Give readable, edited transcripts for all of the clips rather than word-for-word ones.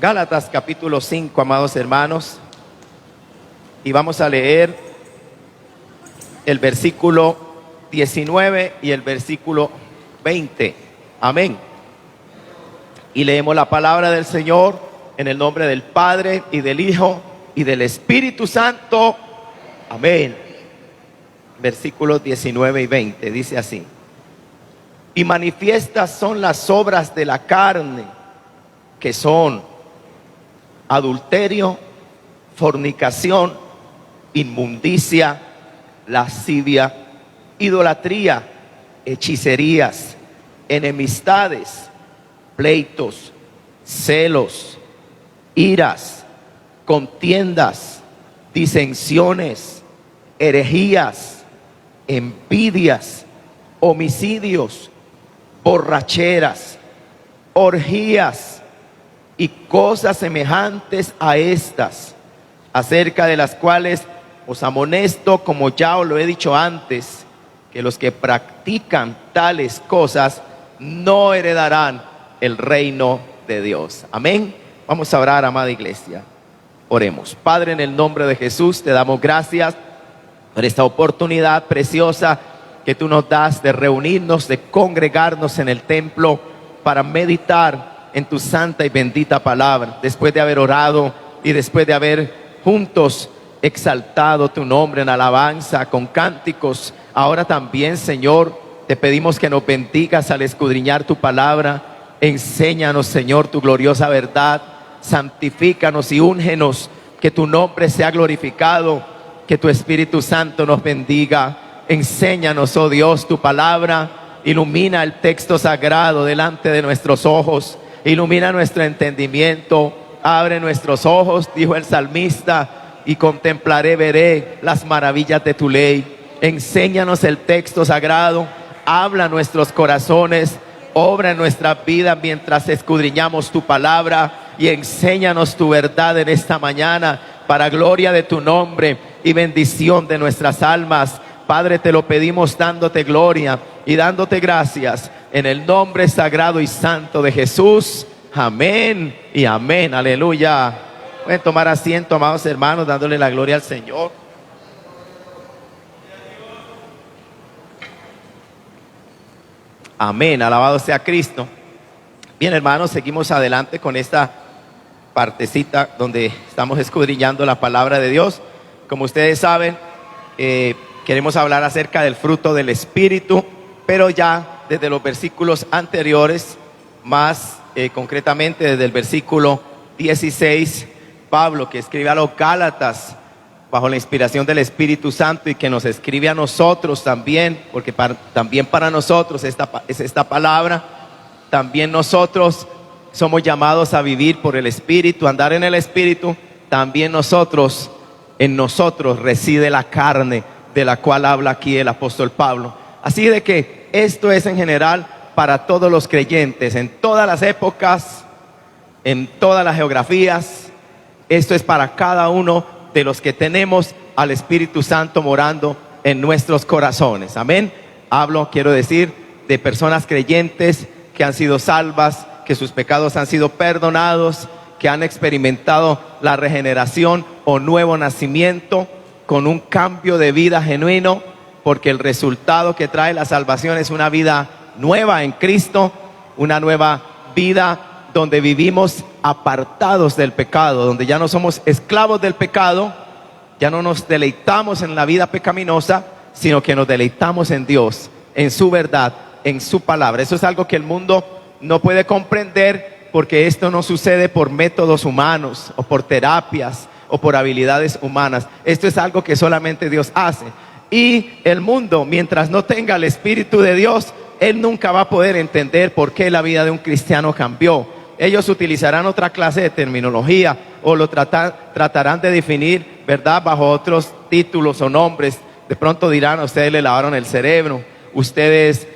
Gálatas capítulo 5, amados hermanos, y vamos a leer el versículo 19 y el versículo 20. Amén. Y leemos la palabra del Señor en el nombre del Padre y del Hijo y del Espíritu Santo. Amén. Versículos 19 y 20 dice así: y manifiestas son las obras de la carne, que son adulterio, fornicación, inmundicia, lascivia, idolatría, hechicerías, enemistades, pleitos, celos, iras, contiendas, disensiones, herejías, envidias, homicidios, borracheras, orgías y cosas semejantes a estas, acerca de las cuales os amonesto, como ya os lo he dicho antes, que los que practican tales cosas no heredarán el reino de Dios. Amén. Vamos a orar, amada iglesia. Oremos. Padre, en el nombre de Jesús te damos gracias por esta oportunidad preciosa que tú nos das de reunirnos, de congregarnos en el templo para meditar en tu santa y bendita palabra. Después de haber orado y después de haber juntos exaltado tu nombre en alabanza con cánticos, ahora también, Señor, te pedimos que nos bendigas al escudriñar tu palabra. Enséñanos, Señor, tu gloriosa verdad. Santifícanos y úngenos, que tu nombre sea glorificado, que tu Espíritu Santo nos bendiga. Enséñanos, oh Dios, tu palabra. Ilumina el texto sagrado delante de nuestros ojos. Ilumina nuestro entendimiento. Abre nuestros ojos, dijo el salmista, y contemplaré, veré las maravillas de tu ley. Enséñanos el texto sagrado. Habla a nuestros corazones. Obra en nuestra vida mientras escudriñamos tu palabra. Y enséñanos tu verdad en esta mañana, para gloria de tu nombre y bendición de nuestras almas. Padre, te lo pedimos dándote gloria y dándote gracias en el nombre sagrado y santo de Jesús. Amén y amén. Aleluya. Pueden tomar asiento, amados hermanos, dándole la gloria al Señor. Amén. Alabado sea Cristo. Bien, hermanos, seguimos adelante con esta partecita donde estamos escudriñando la palabra de Dios. Como ustedes saben, queremos hablar acerca del fruto del Espíritu, pero ya desde los versículos anteriores, más concretamente desde el versículo 16, Pablo, que escribe a los Gálatas bajo la inspiración del Espíritu Santo y que nos escribe a nosotros también, porque también para nosotros es esta palabra. También nosotros somos llamados a vivir por el Espíritu, andar en el Espíritu. También en nosotros reside la carne, de la cual habla aquí el apóstol Pablo. Así de que esto es en general para todos los creyentes, en todas las épocas, en todas las geografías. Esto es para cada uno de los que tenemos al Espíritu Santo morando en nuestros corazones. Amén. Quiero decir, de personas creyentes que han sido salvas, que sus pecados han sido perdonados, que han experimentado la regeneración o nuevo nacimiento con un cambio de vida genuino, porque el resultado que trae la salvación es una vida nueva en Cristo, una nueva vida donde vivimos apartados del pecado, donde ya no somos esclavos del pecado, ya no nos deleitamos en la vida pecaminosa, sino que nos deleitamos en Dios, en su verdad, en su palabra. Eso es algo que el mundo no puede comprender, porque esto no sucede por métodos humanos o por terapias o por habilidades humanas. Esto es algo que solamente Dios hace. Y el mundo, mientras no tenga el Espíritu de Dios, él nunca va a poder entender por qué la vida de un cristiano cambió. Ellos utilizarán otra clase de terminología o lo tratarán de definir, ¿verdad?, bajo otros títulos o nombres. De pronto dirán: a ustedes le lavaron el cerebro, ustedes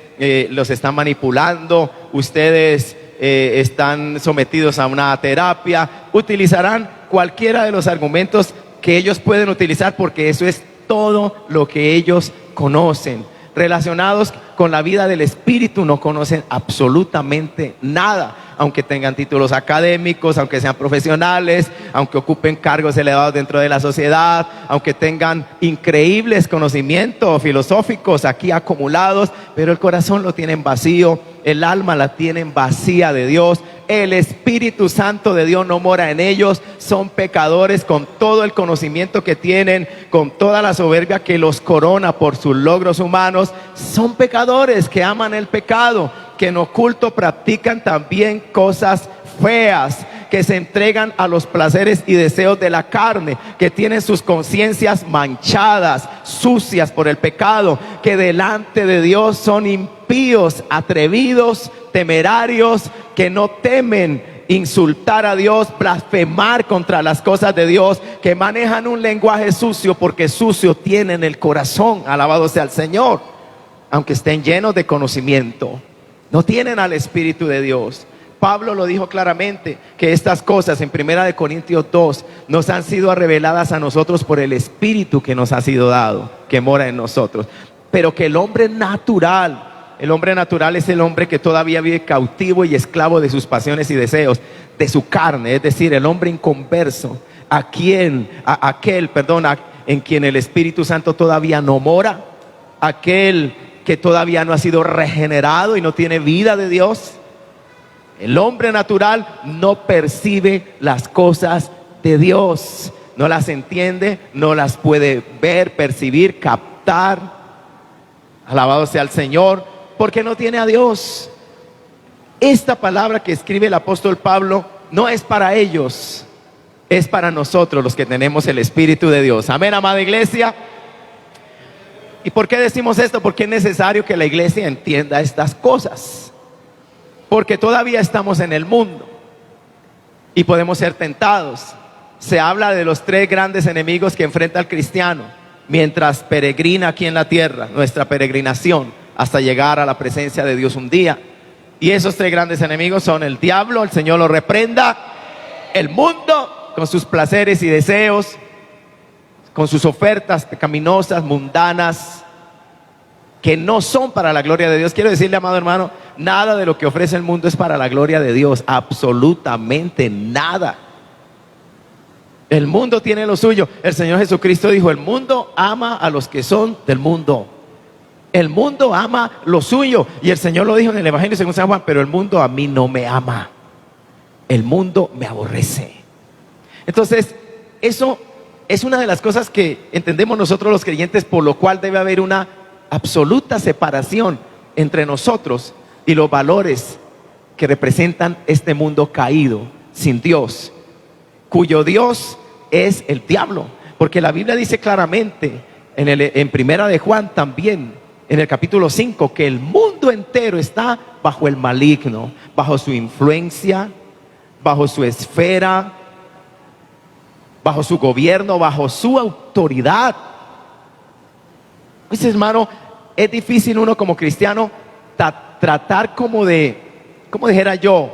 los están manipulando, ustedes están sometidos a una terapia. Utilizarán cualquiera de los argumentos que ellos pueden utilizar, porque eso es todo lo que ellos conocen. relacionados con la vida del Espíritu no conocen absolutamente nada, aunque tengan títulos académicos, aunque sean profesionales, aunque ocupen cargos elevados dentro de la sociedad, aunque tengan increíbles conocimientos filosóficos aquí acumulados, pero el corazón lo tienen vacío, el alma la tienen vacía de Dios. El Espíritu Santo de Dios no mora en ellos. Son pecadores con todo el conocimiento que tienen, con toda la soberbia que los corona por sus logros humanos. Son pecadores que aman el pecado, que en oculto practican también cosas feas, que se entregan a los placeres y deseos de la carne, que tienen sus conciencias manchadas, sucias por el pecado, que delante de Dios son impíos, atrevidos, temerarios, que no temen insultar a Dios, blasfemar contra las cosas de Dios, que manejan un lenguaje sucio porque sucio tienen el corazón. Alabado sea el Señor. Aunque estén llenos de conocimiento, no tienen al Espíritu de Dios. Pablo lo dijo claramente, que estas cosas en 1 Corintios 2 nos han sido reveladas a nosotros por el Espíritu que nos ha sido dado, que mora en nosotros. Pero que el hombre natural es el hombre que todavía vive cautivo y esclavo de sus pasiones y deseos, de su carne, es decir, el hombre inconverso, en quien el Espíritu Santo todavía no mora, aquel que todavía no ha sido regenerado y no tiene vida de Dios. El hombre natural no percibe las cosas de Dios, no las entiende, no las puede ver, percibir, captar. Alabado sea el Señor, porque no tiene a Dios. Esta palabra que escribe el apóstol Pablo no es para ellos, es para nosotros los que tenemos el Espíritu de Dios. Amén, amada iglesia. ¿Y por qué decimos esto? Porque es necesario que la iglesia entienda estas cosas. Porque todavía estamos en el mundo y podemos ser tentados. Se habla de los 3 grandes enemigos que enfrenta el cristiano mientras peregrina aquí en la tierra, nuestra peregrinación hasta llegar a la presencia de Dios un día. Y esos 3 grandes enemigos son el diablo, el Señor lo reprenda, el mundo con sus placeres y deseos, con sus ofertas pecaminosas, mundanas, que no son para la gloria de Dios. Quiero decirle, amado hermano, nada de lo que ofrece el mundo es para la gloria de Dios, absolutamente nada. El mundo tiene lo suyo. El Señor Jesucristo dijo: el mundo ama a los que son del mundo. El mundo ama lo suyo. Y el Señor lo dijo en el Evangelio según San Juan: pero el mundo a mí no me ama, el mundo me aborrece. Entonces, eso es una de las cosas que entendemos nosotros los creyentes, por lo cual debe haber una absoluta separación entre nosotros y los valores que representan este mundo caído, sin Dios, cuyo Dios es el diablo. Porque la Biblia dice claramente en 1 de Juan también, en el capítulo 5, que el mundo entero está bajo el maligno, bajo su influencia, bajo su esfera, bajo su gobierno, bajo su autoridad. Pues, hermano, es difícil uno como cristiano tratar como dijera yo.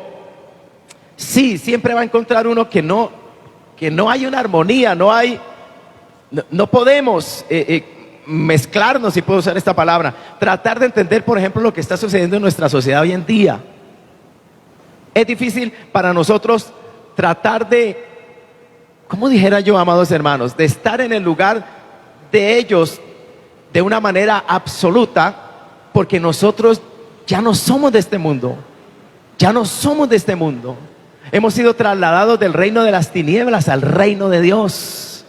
Sí, siempre va a encontrar uno que no hay una armonía, no podemos mezclarnos, si puedo usar esta palabra, tratar de entender, por ejemplo, lo que está sucediendo en nuestra sociedad hoy en día. Es difícil para nosotros tratar de, como dijera yo, amados hermanos, de estar en el lugar de ellos de una manera absoluta, porque nosotros ya no somos de este mundo. Ya no somos de este mundo. Hemos sido trasladados del reino de las tinieblas al reino de Dios.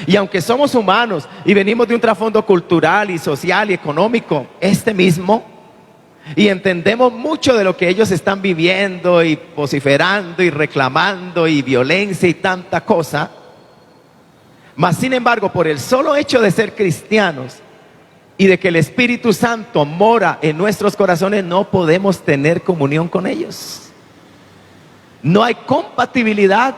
Y aunque somos humanos y venimos de un trasfondo cultural y social y económico mismo, y entendemos mucho de lo que ellos están viviendo y vociferando y reclamando y violencia y tanta cosa, mas sin embargo, por el solo hecho de ser cristianos y de que el Espíritu Santo mora en nuestros corazones, no podemos tener comunión con ellos. No hay compatibilidad.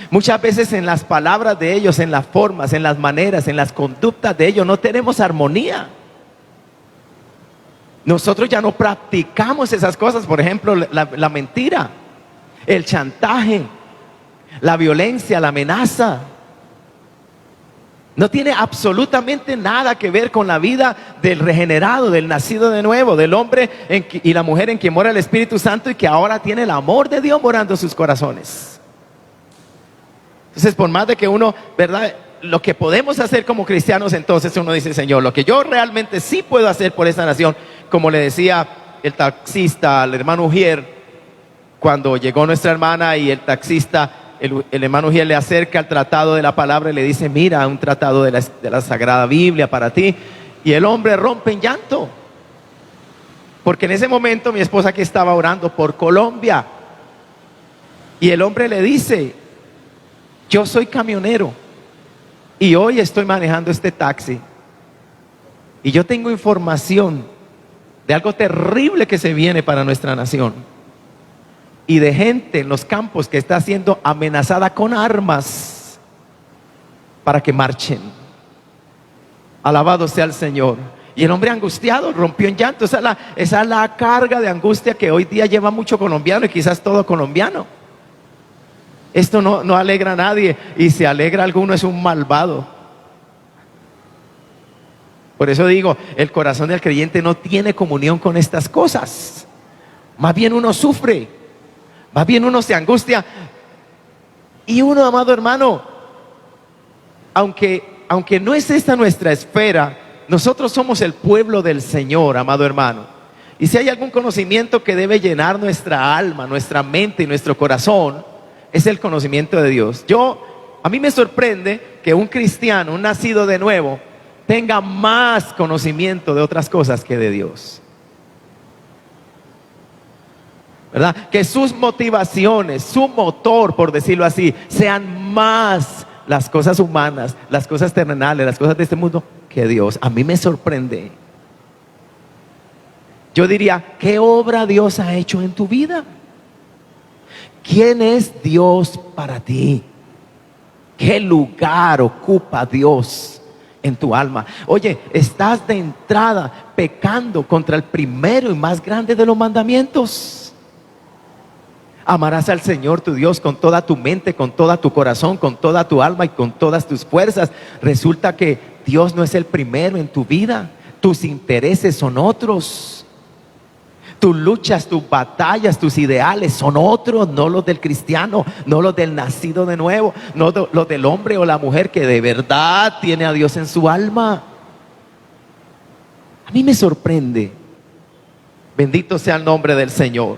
Muchas veces en las palabras de ellos, en las formas, en las maneras, en las conductas de ellos, no tenemos armonía. Nosotros ya no practicamos esas cosas. Por ejemplo, la mentira, el chantaje, la violencia, la amenaza. No tiene absolutamente nada que ver con la vida del regenerado, del nacido de nuevo, del hombre y la mujer en quien mora el Espíritu Santo y que ahora tiene el amor de Dios morando en sus corazones. Entonces, por más de que uno, ¿verdad? Lo que podemos hacer como cristianos, entonces uno dice, Señor, lo que yo realmente sí puedo hacer por esta nación, como le decía el taxista al hermano Ujier, cuando llegó nuestra hermana y el taxista, el hermano Ujier le acerca el tratado de la palabra y le dice, mira, un tratado de la Sagrada Biblia para ti. Y el hombre rompe en llanto, porque en ese momento mi esposa aquí estaba orando por Colombia. Y el hombre le dice, yo soy camionero y hoy estoy manejando este taxi. Y yo tengo información de algo terrible que se viene para nuestra nación. Y de gente en los campos que está siendo amenazada con armas para que marchen. Alabado sea el Señor. Y el hombre angustiado rompió en llanto. Esa es la carga de angustia que hoy día lleva mucho colombiano y quizás todo colombiano. Esto no alegra a nadie, y si alegra a alguno es un malvado. Por eso digo, el corazón del creyente no tiene comunión con estas cosas. Más bien uno sufre, más bien uno se angustia. Y uno, amado hermano, aunque no es esta nuestra esfera, nosotros somos el pueblo del Señor, amado hermano. Y si hay algún conocimiento que debe llenar nuestra alma, nuestra mente y nuestro corazón, es el conocimiento de Dios. A mí me sorprende que un cristiano, un nacido de nuevo, tenga más conocimiento de otras cosas que de Dios. ¿Verdad? Que sus motivaciones, su motor, por decirlo así, sean más las cosas humanas, las cosas terrenales, las cosas de este mundo, que Dios. A mí me sorprende. Yo diría, ¿qué obra Dios ha hecho en tu vida? ¿Quién es Dios para ti? ¿Qué lugar ocupa Dios en tu alma? Oye, estás de entrada pecando contra el primero y más grande de los mandamientos. Amarás al Señor tu Dios con toda tu mente, con todo tu corazón, con toda tu alma y con todas tus fuerzas. Resulta que Dios no es el primero en tu vida. Tus intereses son otros. Tus luchas, tus batallas, tus ideales son otros, no los del cristiano, no los del nacido de nuevo, no los del hombre o la mujer que de verdad tiene a Dios en su alma. A mí me sorprende. Bendito sea el nombre del Señor.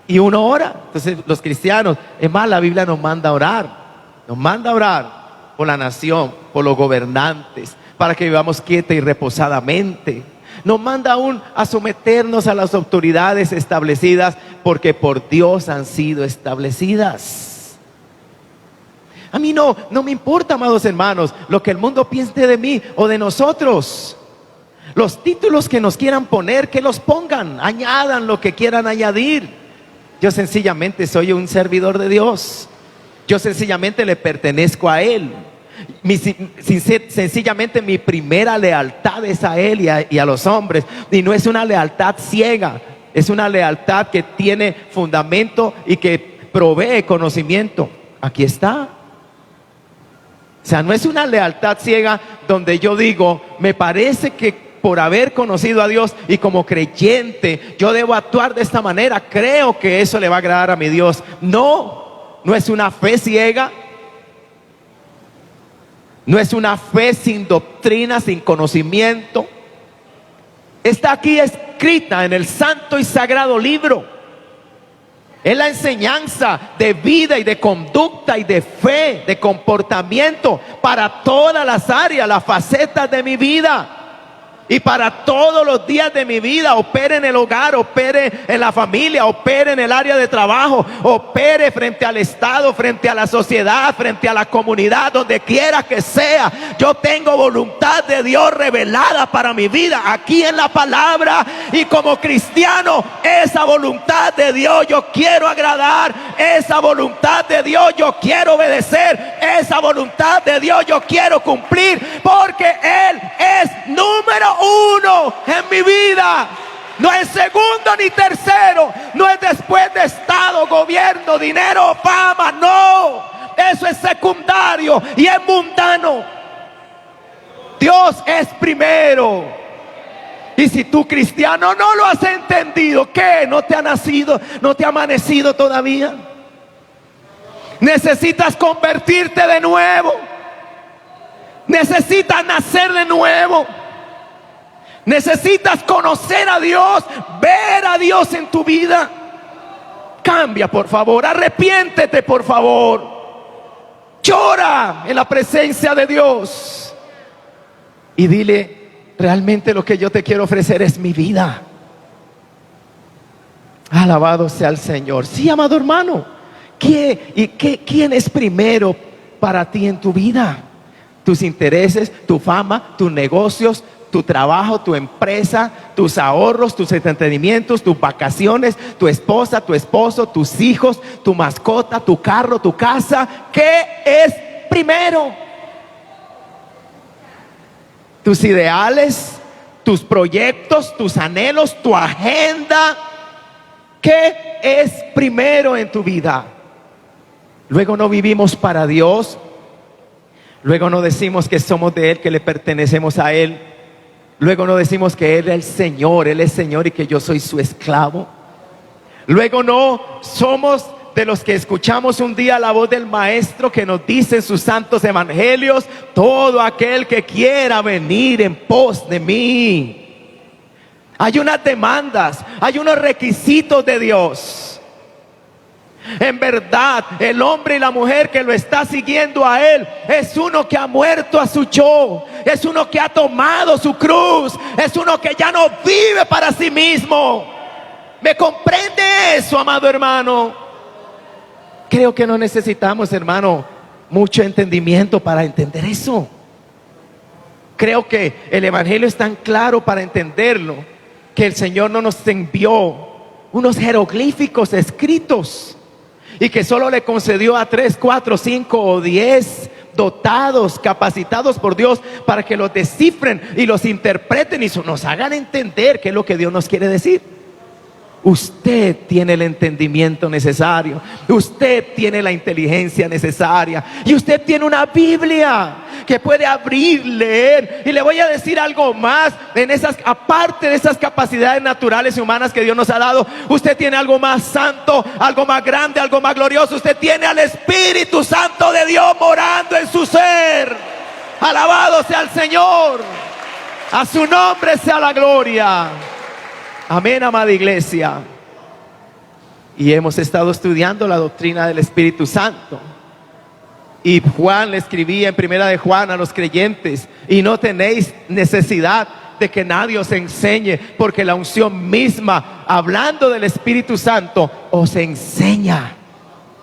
Y uno ora. Entonces los cristianos, es más, la Biblia nos manda a orar. Nos manda a orar por la nación, por los gobernantes, para que vivamos quieta y reposadamente. Nos manda aún a someternos a las autoridades establecidas, porque por Dios han sido establecidas. A mí no me importa, amados hermanos, lo que el mundo piense de mí o de nosotros. Los títulos que nos quieran poner, que los pongan, añadan lo que quieran añadir. Yo sencillamente soy un servidor de Dios. Yo sencillamente le pertenezco a Él. Sencillamente mi primera lealtad es a Él y a los hombres. Y no es una lealtad ciega, es una lealtad que tiene fundamento y que provee conocimiento. Aquí está. O sea, no es una lealtad ciega donde yo digo, me parece que por haber conocido a Dios y como creyente yo debo actuar de esta manera, creo que eso le va a agradar a mi Dios. No es una fe ciega. No es una fe sin doctrina, sin conocimiento. Está aquí escrita en el santo y sagrado libro. Es la enseñanza de vida y de conducta y de fe, de comportamiento para todas las áreas, las facetas de mi vida. Y para todos los días de mi vida, opere en el hogar, opere en la familia, opere en el área de trabajo, opere frente al Estado, frente a la sociedad, frente a la comunidad, donde quiera que sea. Yo tengo voluntad de Dios revelada para mi vida aquí en la palabra, y como cristiano esa voluntad de Dios yo quiero agradar, esa voluntad de Dios yo quiero obedecer, esa voluntad de Dios yo quiero cumplir, porque Él es número uno en mi vida. No es segundo ni tercero, no es después de estado, gobierno, dinero, fama, no. Eso es secundario y es mundano. Dios es primero. Y si tú, cristiano, no lo has entendido, ¿qué? ¿No te ha nacido? ¿No te ha amanecido todavía? Necesitas convertirte de nuevo. Necesitas nacer de nuevo. Necesitas conocer a Dios, ver a Dios en tu vida. Cambia, por favor, arrepiéntete, por favor. Llora en la presencia de Dios y dile: realmente lo que yo te quiero ofrecer es mi vida. Alabado sea el Señor. Sí, amado hermano, ¿quién es primero para ti en tu vida? Tus intereses, tu fama, tus negocios, tu trabajo, tu empresa, tus ahorros, tus entretenimientos, tus vacaciones, tu esposa, tu esposo, tus hijos, tu mascota, tu carro, tu casa. ¿Qué es primero? Tus ideales, tus proyectos, tus anhelos, tu agenda. ¿Qué es primero en tu vida? Luego no vivimos para Dios. Luego no decimos que somos de Él, que le pertenecemos a Él. Luego no decimos que Él es Señor y que yo soy su esclavo. Luego no somos de los que escuchamos un día la voz del Maestro que nos dice en sus santos evangelios: todo aquel que quiera venir en pos de mí. Hay unas demandas, hay unos requisitos de Dios. En verdad, el hombre y la mujer que lo está siguiendo a Él es uno que ha muerto a su yo, es uno que ha tomado su cruz, es uno que ya no vive para sí mismo. ¿Me comprende eso, amado hermano? Creo que no necesitamos, hermano, mucho entendimiento para entender eso. Creo que el evangelio es tan claro para entenderlo, que el Señor no nos envió unos jeroglíficos escritos y que solo le concedió a 3, 4, 5 o 10 dotados, capacitados por Dios para que los descifren y los interpreten y nos hagan entender qué es lo que Dios nos quiere decir. Usted tiene el entendimiento necesario, usted tiene la inteligencia necesaria y usted tiene una Biblia que puede abrir, leer. Y le voy a decir algo más: aparte de esas capacidades naturales y humanas que Dios nos ha dado, usted tiene algo más santo, algo más grande, algo más glorioso. Usted tiene al Espíritu Santo de Dios morando en su ser. Alabado sea el Señor, a su nombre sea la gloria. Amén, amada iglesia. Y hemos estado estudiando la doctrina del Espíritu Santo. Y Juan le escribía en primera de Juan a los creyentes: y no tenéis necesidad de que nadie os enseñe, porque la unción misma, hablando del Espíritu Santo, os enseña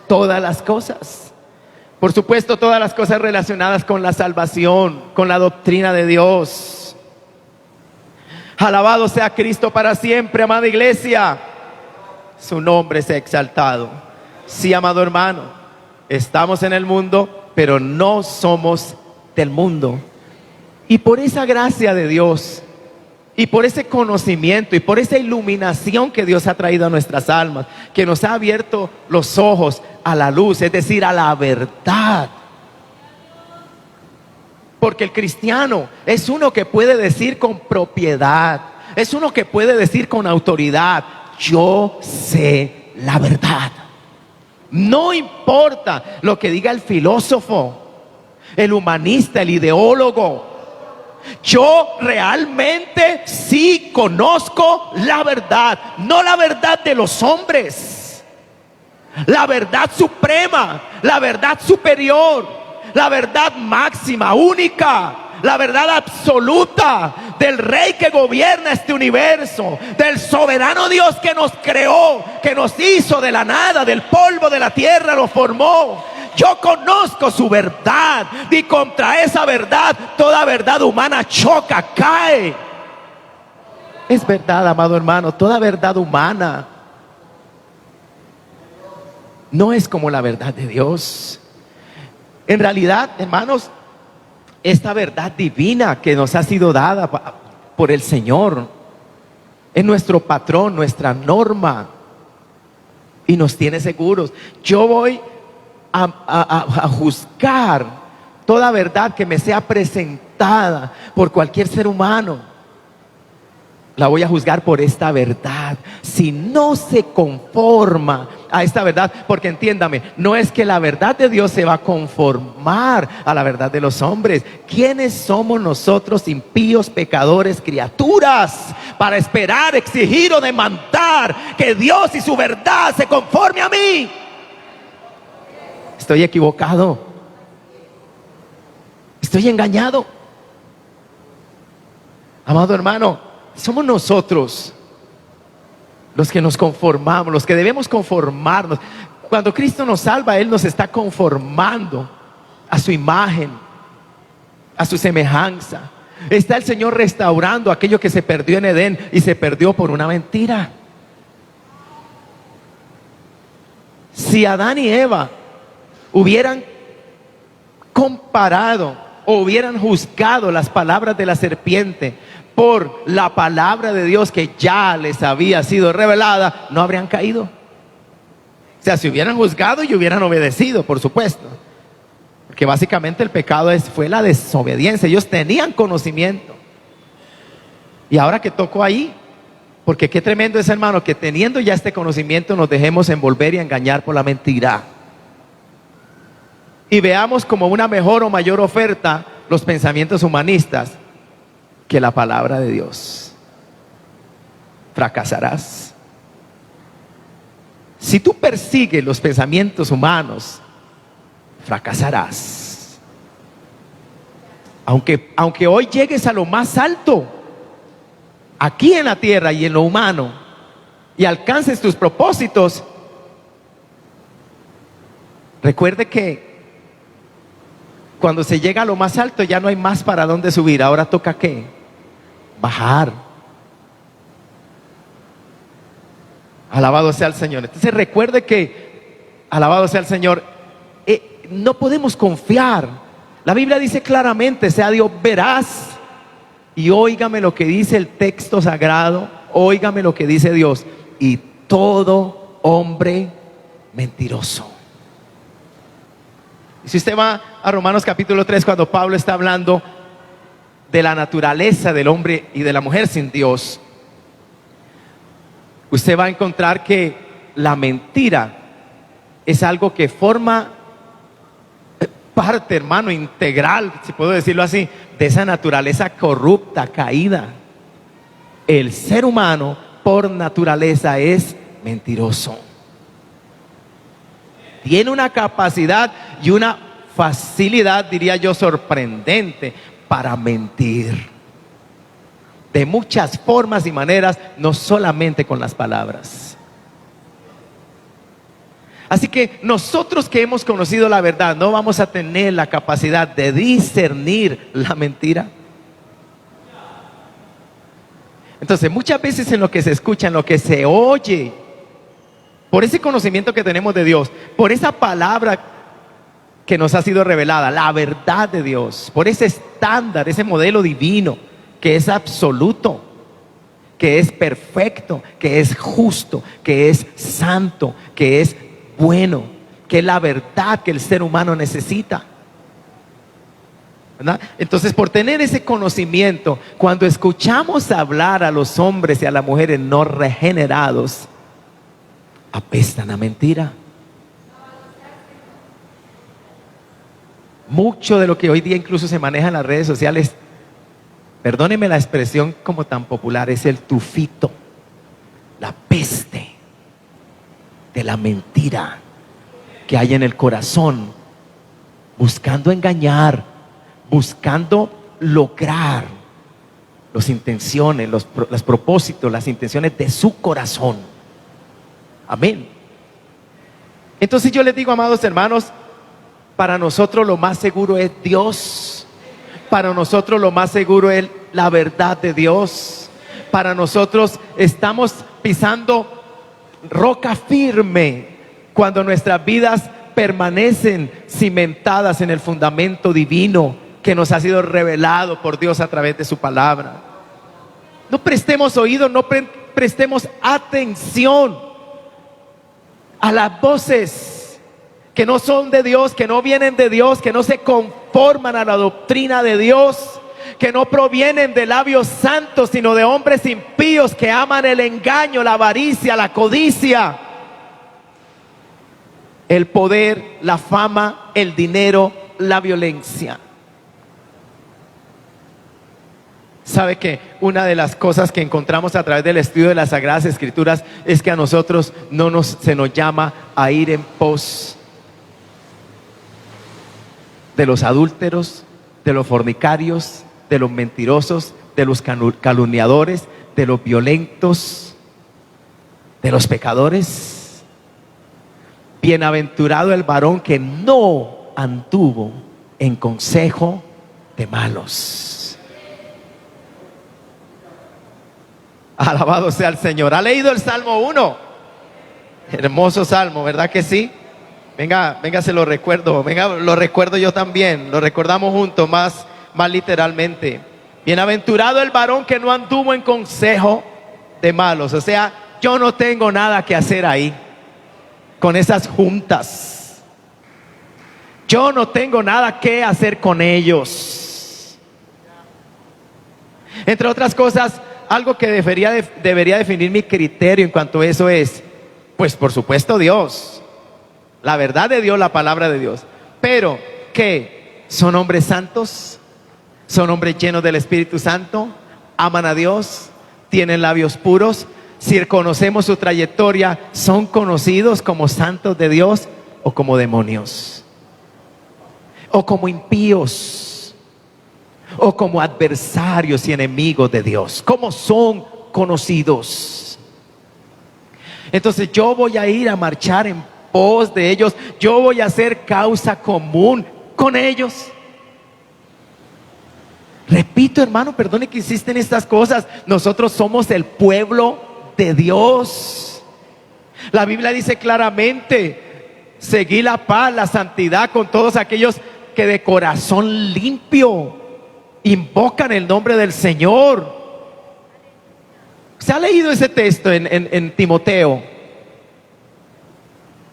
todas las cosas. Por supuesto, todas las cosas relacionadas con la salvación, con la doctrina de Dios. Alabado sea Cristo para siempre, amada iglesia. Su nombre sea exaltado. Sí, amado hermano, estamos en el mundo, pero no somos del mundo. Y por esa gracia de Dios, y por ese conocimiento, y por esa iluminación que Dios ha traído a nuestras almas, que nos ha abierto los ojos a la luz, es decir, a la verdad. Porque el cristiano es uno que puede decir con propiedad, es uno que puede decir con autoridad: yo sé la verdad. No importa lo que diga el filósofo, el humanista, el ideólogo. Yo realmente sí conozco la verdad, no la verdad de los hombres, la verdad suprema, la verdad superior, la verdad máxima, única, la verdad absoluta del Rey que gobierna este universo, del soberano Dios que nos creó, que nos hizo de la nada, del polvo de la tierra nos formó. Yo conozco su verdad, y contra esa verdad toda verdad humana choca, cae. Es verdad, amado hermano, toda verdad humana no es como la verdad de Dios. En realidad, hermanos, esta verdad divina que nos ha sido dada por el Señor es nuestro patrón, nuestra norma, y nos tiene seguros. Yo voy a juzgar toda verdad que me sea presentada aceptada por cualquier ser humano. La voy a juzgar por esta verdad. Si no se conforma a esta verdad, porque entiéndame, no es que la verdad de Dios se va a conformar a la verdad de los hombres. ¿Quiénes somos nosotros, impíos, pecadores, criaturas, para esperar, exigir o demandar que Dios y su verdad se conforme a mí? Estoy equivocado. Estoy engañado. Amado hermano, somos nosotros los que nos conformamos, los que debemos conformarnos. Cuando Cristo nos salva, Él nos está conformando a su imagen, a su semejanza. Está el Señor restaurando aquello que se perdió en Edén y se perdió por una mentira. Si Adán y Eva hubieran comparado o hubieran juzgado las palabras de la serpiente por la palabra de Dios que ya les había sido revelada, no habrían caído. O sea, si hubieran juzgado y hubieran obedecido, por supuesto. Porque básicamente el pecado fue la desobediencia. Ellos tenían conocimiento. Y ahora que tocó ahí, porque qué tremendo es, hermano, que teniendo ya este conocimiento nos dejemos envolver y engañar por la mentira. Y veamos como una mejor o mayor oferta los pensamientos humanistas que la palabra de Dios. Fracasarás. Si tú persigues los pensamientos humanos, fracasarás. Aunque hoy llegues a lo más alto, aquí en la tierra y en lo humano, y alcances tus propósitos, recuerde que cuando se llega a lo más alto ya no hay más para dónde subir. Ahora toca ¿qué? Bajar. Alabado sea el Señor. Entonces recuerde que, alabado sea el Señor, no podemos confiar. La Biblia dice claramente: sea Dios veraz. Y óigame lo que dice el texto sagrado, óigame lo que dice Dios: y todo hombre mentiroso. Y si usted va a Romanos capítulo 3, cuando Pablo está hablando de la naturaleza del hombre y de la mujer sin Dios, usted va a encontrar que la mentira es algo que forma parte, hermano, integral, si puedo decirlo así, de esa naturaleza corrupta, caída. El ser humano por naturaleza es mentiroso. Tiene una capacidad y una facilidad, diría yo, sorprendente para mentir. De muchas formas y maneras, no solamente con las palabras. Así que nosotros que hemos conocido la verdad, no vamos a tener la capacidad de discernir la mentira. Entonces, muchas veces en lo que se escucha, en lo que se oye, por ese conocimiento que tenemos de Dios, por esa palabra que nos ha sido revelada, la verdad de Dios, por ese estándar, ese modelo divino que es absoluto, que es perfecto, que es justo, que es santo, que es bueno, que es la verdad que el ser humano necesita, ¿verdad? Entonces, por tener ese conocimiento, cuando escuchamos hablar a los hombres y a las mujeres no regenerados, apestan a mentira. Mucho de lo que hoy día incluso se maneja en las redes sociales, perdónenme la expresión como tan popular, es el tufito, la peste de la mentira que hay en el corazón, buscando engañar, buscando lograr las intenciones, los propósitos, las intenciones de su corazón. Amén. Entonces yo les digo, amados hermanos, para nosotros lo más seguro es Dios. Para nosotros lo más seguro es la verdad de Dios. Para nosotros estamos pisando roca firme cuando nuestras vidas permanecen cimentadas en el fundamento divino que nos ha sido revelado por Dios a través de su palabra. No prestemos oído, no prestemos atención a las voces que no son de Dios, que no vienen de Dios, que no se conforman a la doctrina de Dios, que no provienen de labios santos, sino de hombres impíos que aman el engaño, la avaricia, la codicia, el poder, la fama, el dinero, la violencia. ¿Sabe que una de las cosas que encontramos a través del estudio de las Sagradas Escrituras es que a nosotros se nos llama a ir en pos de los adúlteros, de los fornicarios, de los mentirosos, de los calumniadores, de los violentos, de los pecadores? Bienaventurado el varón que no anduvo en consejo de malos. Alabado sea el Señor. ¿Ha leído el Salmo 1? Hermoso salmo, ¿verdad que sí? Venga, se lo recuerdo. Venga, lo recuerdo yo también. Lo recordamos juntos, más literalmente. Bienaventurado el varón que no anduvo en consejo de malos. O sea, yo no tengo nada que hacer ahí con esas juntas. Yo no tengo nada que hacer con ellos. Entre otras cosas, algo que debería definir mi criterio en cuanto a eso es, pues por supuesto Dios, la verdad de Dios, la palabra de Dios. Pero, ¿qué? ¿Son hombres santos? ¿Son hombres llenos del Espíritu Santo? ¿Aman a Dios? ¿Tienen labios puros? Si conocemos su trayectoria, ¿son conocidos como santos de Dios o como demonios? ¿O como impíos? ¿O como adversarios y enemigos de Dios? ¿Cómo son conocidos? Entonces yo voy a ir a marchar en pos de ellos. Yo voy a hacer causa común con ellos. Repito, hermano, perdone que insiste en estas cosas. Nosotros somos el pueblo de Dios. La Biblia dice claramente: seguid la paz, la santidad con todos aquellos que de corazón limpio invocan el nombre del Señor. ¿Se ha leído ese texto en Timoteo?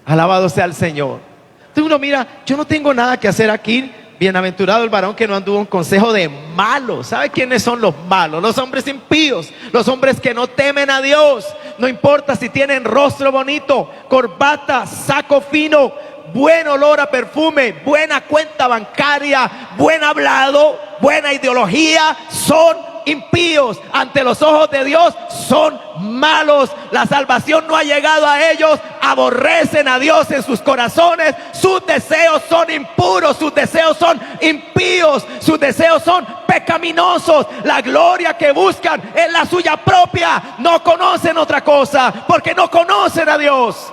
Alabado sea el Señor. Entonces uno mira, yo no tengo nada que hacer aquí. Bienaventurado el varón que no anduvo en consejo de malos. ¿Sabe quiénes son los malos? Los hombres impíos, los hombres que no temen a Dios. No importa si tienen rostro bonito, corbata, saco fino, buen olor a perfume, buena cuenta bancaria, buen hablado, buena ideología, son impíos ante los ojos de Dios, son malos. La salvación no ha llegado a ellos, aborrecen a Dios en sus corazones, sus deseos son impuros, sus deseos son impíos, sus deseos son pecaminosos. La gloria que buscan es la suya propia, no conocen otra cosa porque no conocen a Dios.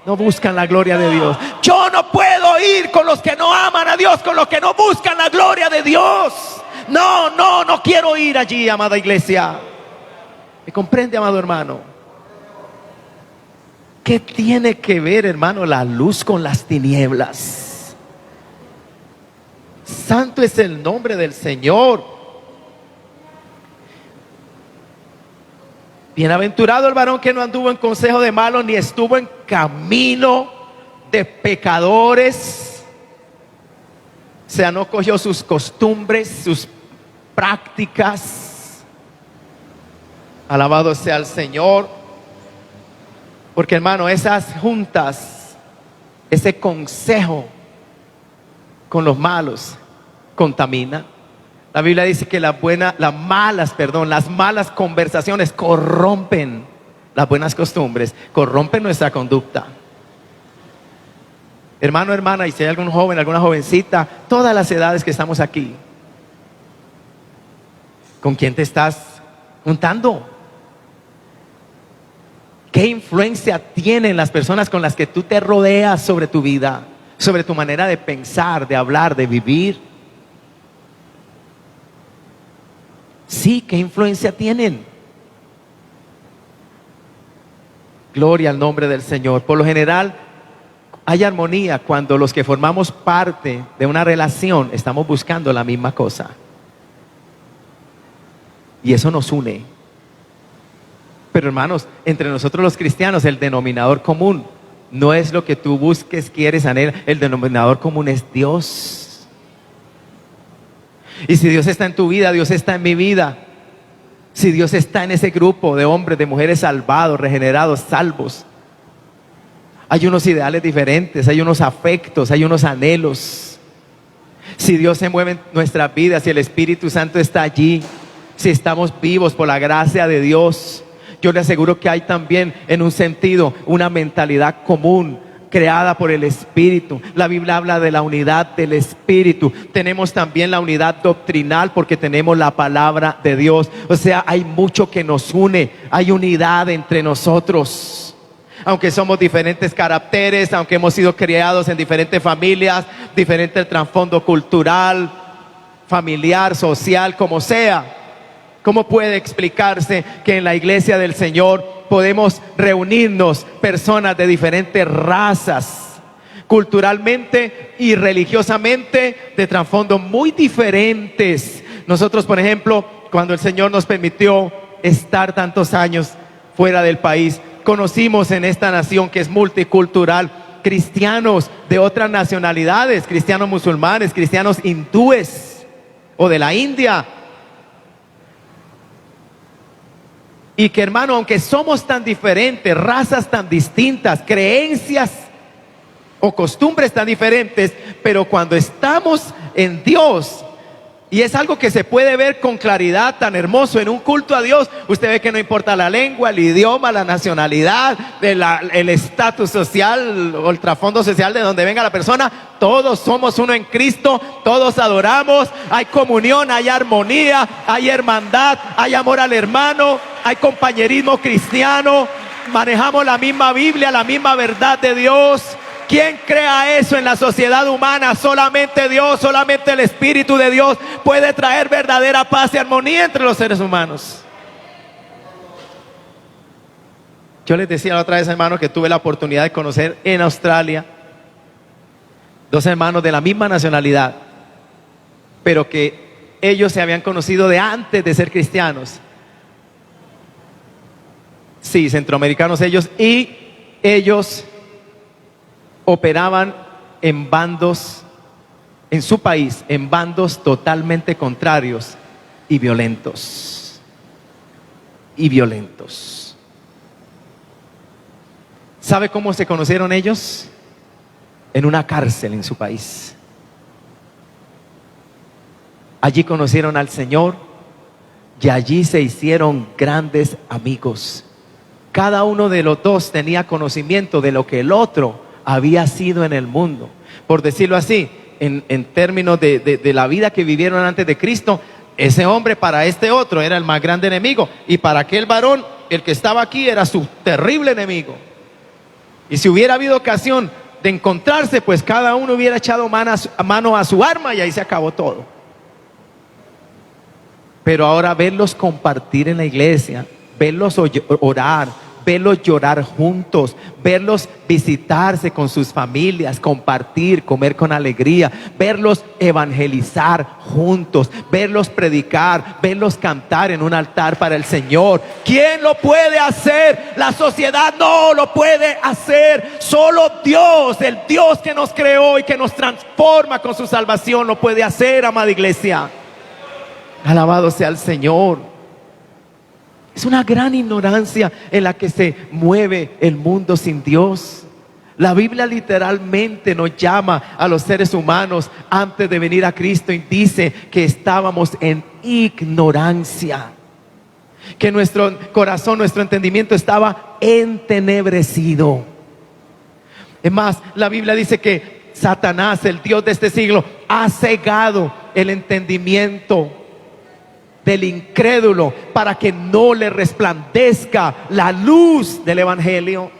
No buscan la gloria de Dios. Yo no puedo ir con los que no aman a Dios, con los que no buscan la gloria de Dios. No quiero ir allí, amada iglesia. ¿Me comprende, amado hermano? ¿Qué tiene que ver, hermano, la luz con las tinieblas? Santo es el nombre del Señor. Bienaventurado el varón que no anduvo en consejo de malos, ni estuvo en camino de pecadores. O sea, no cogió sus costumbres, sus prácticas. Alabado sea el Señor. Porque, hermano, esas juntas, ese consejo con los malos contamina. La Biblia dice que las malas conversaciones corrompen las buenas costumbres, corrompen nuestra conducta. Hermano, hermana, y si hay algún joven, alguna jovencita, todas las edades que estamos aquí, ¿con quién te estás juntando? ¿Qué influencia tienen las personas con las que tú te rodeas sobre tu vida, sobre tu manera de pensar, de hablar, de vivir? Sí, ¿qué influencia tienen? Gloria al nombre del Señor. Por lo general, hay armonía cuando los que formamos parte de una relación estamos buscando la misma cosa. Y eso nos une. Pero, hermanos, entre nosotros los cristianos, el denominador común no es lo que tú busques, quieres, anhelas. El denominador común es Dios. Y si Dios está en tu vida, Dios está en mi vida. Si Dios está en ese grupo de hombres, de mujeres salvados, regenerados, salvos, hay unos ideales diferentes, hay unos afectos, hay unos anhelos. Si Dios se mueve en nuestras vidas, si el Espíritu Santo está allí, si estamos vivos por la gracia de Dios, yo le aseguro que hay también, en un sentido, una mentalidad común, creada por el Espíritu. La Biblia habla de la unidad del Espíritu. Tenemos también la unidad doctrinal porque tenemos la palabra de Dios. O sea, hay mucho que nos une, hay unidad entre nosotros. Aunque somos diferentes caracteres, aunque hemos sido criados en diferentes familias, diferente trasfondo cultural, familiar, social, como sea. ¿Cómo puede explicarse que en la iglesia del Señor podemos reunirnos personas de diferentes razas, culturalmente y religiosamente, de trasfondo muy diferentes? Nosotros, por ejemplo, cuando el Señor nos permitió estar tantos años fuera del país, conocimos en esta nación que es multicultural cristianos de otras nacionalidades, cristianos musulmanes, cristianos hindúes o de la India. Y que, hermano, aunque somos tan diferentes, razas tan distintas, creencias o costumbres tan diferentes, pero cuando estamos en Dios, y es algo que se puede ver con claridad, tan hermoso en un culto a Dios, usted ve que no importa la lengua, el idioma, la nacionalidad, el estatus social o el trasfondo social de donde venga la persona, todos somos uno en Cristo, todos adoramos, hay comunión, hay armonía, hay hermandad, hay amor al hermano, hay compañerismo cristiano, manejamos la misma Biblia, la misma verdad de Dios. ¿Quién crea eso en la sociedad humana? Solamente Dios, solamente el Espíritu de Dios puede traer verdadera paz y armonía entre los seres humanos. Yo les decía la otra vez, hermano, que tuve la oportunidad de conocer en Australia dos hermanos de la misma nacionalidad, pero que ellos se habían conocido de antes de ser cristianos. Sí, centroamericanos ellos, y ellos operaban en bandos, en su país, en bandos totalmente contrarios y violentos. ¿Sabe cómo se conocieron ellos? En una cárcel en su país. Allí conocieron al Señor y allí se hicieron grandes amigos. Cada uno de los dos tenía conocimiento de lo que el otro había sido en el mundo. Por decirlo así, en términos de la vida que vivieron antes de Cristo, ese hombre para este otro era el más grande enemigo, y para aquel varón, el que estaba aquí, era su terrible enemigo. Y si hubiera habido ocasión de encontrarse, pues cada uno hubiera echado mano a su arma y ahí se acabó todo. Pero ahora verlos compartir en la iglesia, verlos orar, verlos llorar juntos, verlos visitarse con sus familias, compartir, comer con alegría, verlos evangelizar juntos, verlos predicar, verlos cantar en un altar para el Señor. ¿Quién lo puede hacer? La sociedad no lo puede hacer. Solo Dios, el Dios que nos creó y que nos transforma con su salvación, lo puede hacer, amada iglesia. Alabado sea el Señor. Es una gran ignorancia en la que se mueve el mundo sin Dios. La Biblia literalmente nos llama a los seres humanos antes de venir a Cristo y dice que estábamos en ignorancia, que nuestro corazón, nuestro entendimiento estaba entenebrecido. Es más, la Biblia dice que Satanás, el Dios de este siglo, ha cegado el entendimiento del incrédulo para que no le resplandezca la luz del evangelio.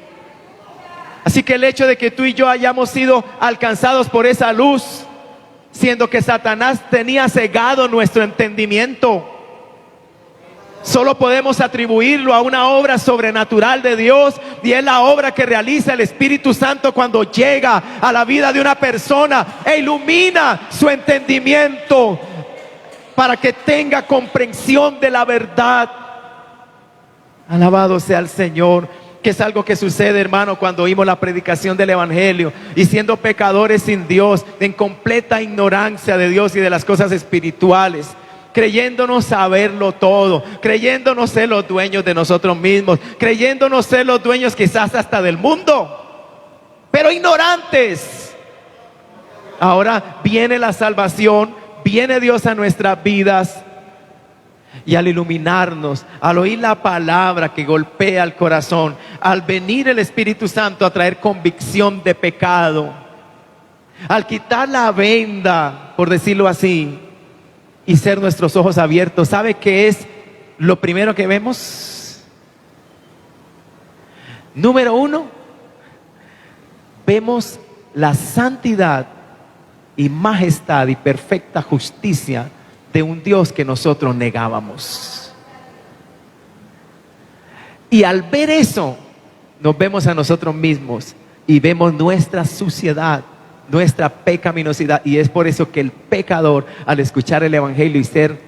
Así que el hecho de que tú y yo hayamos sido alcanzados por esa luz, siendo que Satanás tenía cegado nuestro entendimiento, solo podemos atribuirlo a una obra sobrenatural de Dios, y es la obra que realiza el Espíritu Santo cuando llega a la vida de una persona e ilumina su entendimiento para que tenga comprensión de la verdad. Alabado sea el Señor. que es algo que sucede, hermano, cuando oímos la predicación del Evangelio y siendo pecadores sin Dios, en completa ignorancia de Dios y de las cosas espirituales, creyéndonos saberlo todo, creyéndonos ser los dueños de nosotros mismos, creyéndonos ser los dueños quizás hasta del mundo, pero ignorantes. Ahora viene la salvación, viene Dios a nuestras vidas. Y al iluminarnos, al oír la palabra que golpea el corazón, al venir el Espíritu Santo a traer convicción de pecado, al quitar la venda, por decirlo así, y ser nuestros ojos abiertos, ¿sabe qué es lo primero que vemos? Número uno, vemos la santidad y majestad y perfecta justicia de un Dios que nosotros negábamos. Y al ver eso, nos vemos a nosotros mismos y vemos nuestra suciedad, nuestra pecaminosidad. Y es por eso que el pecador, al escuchar el Evangelio y ser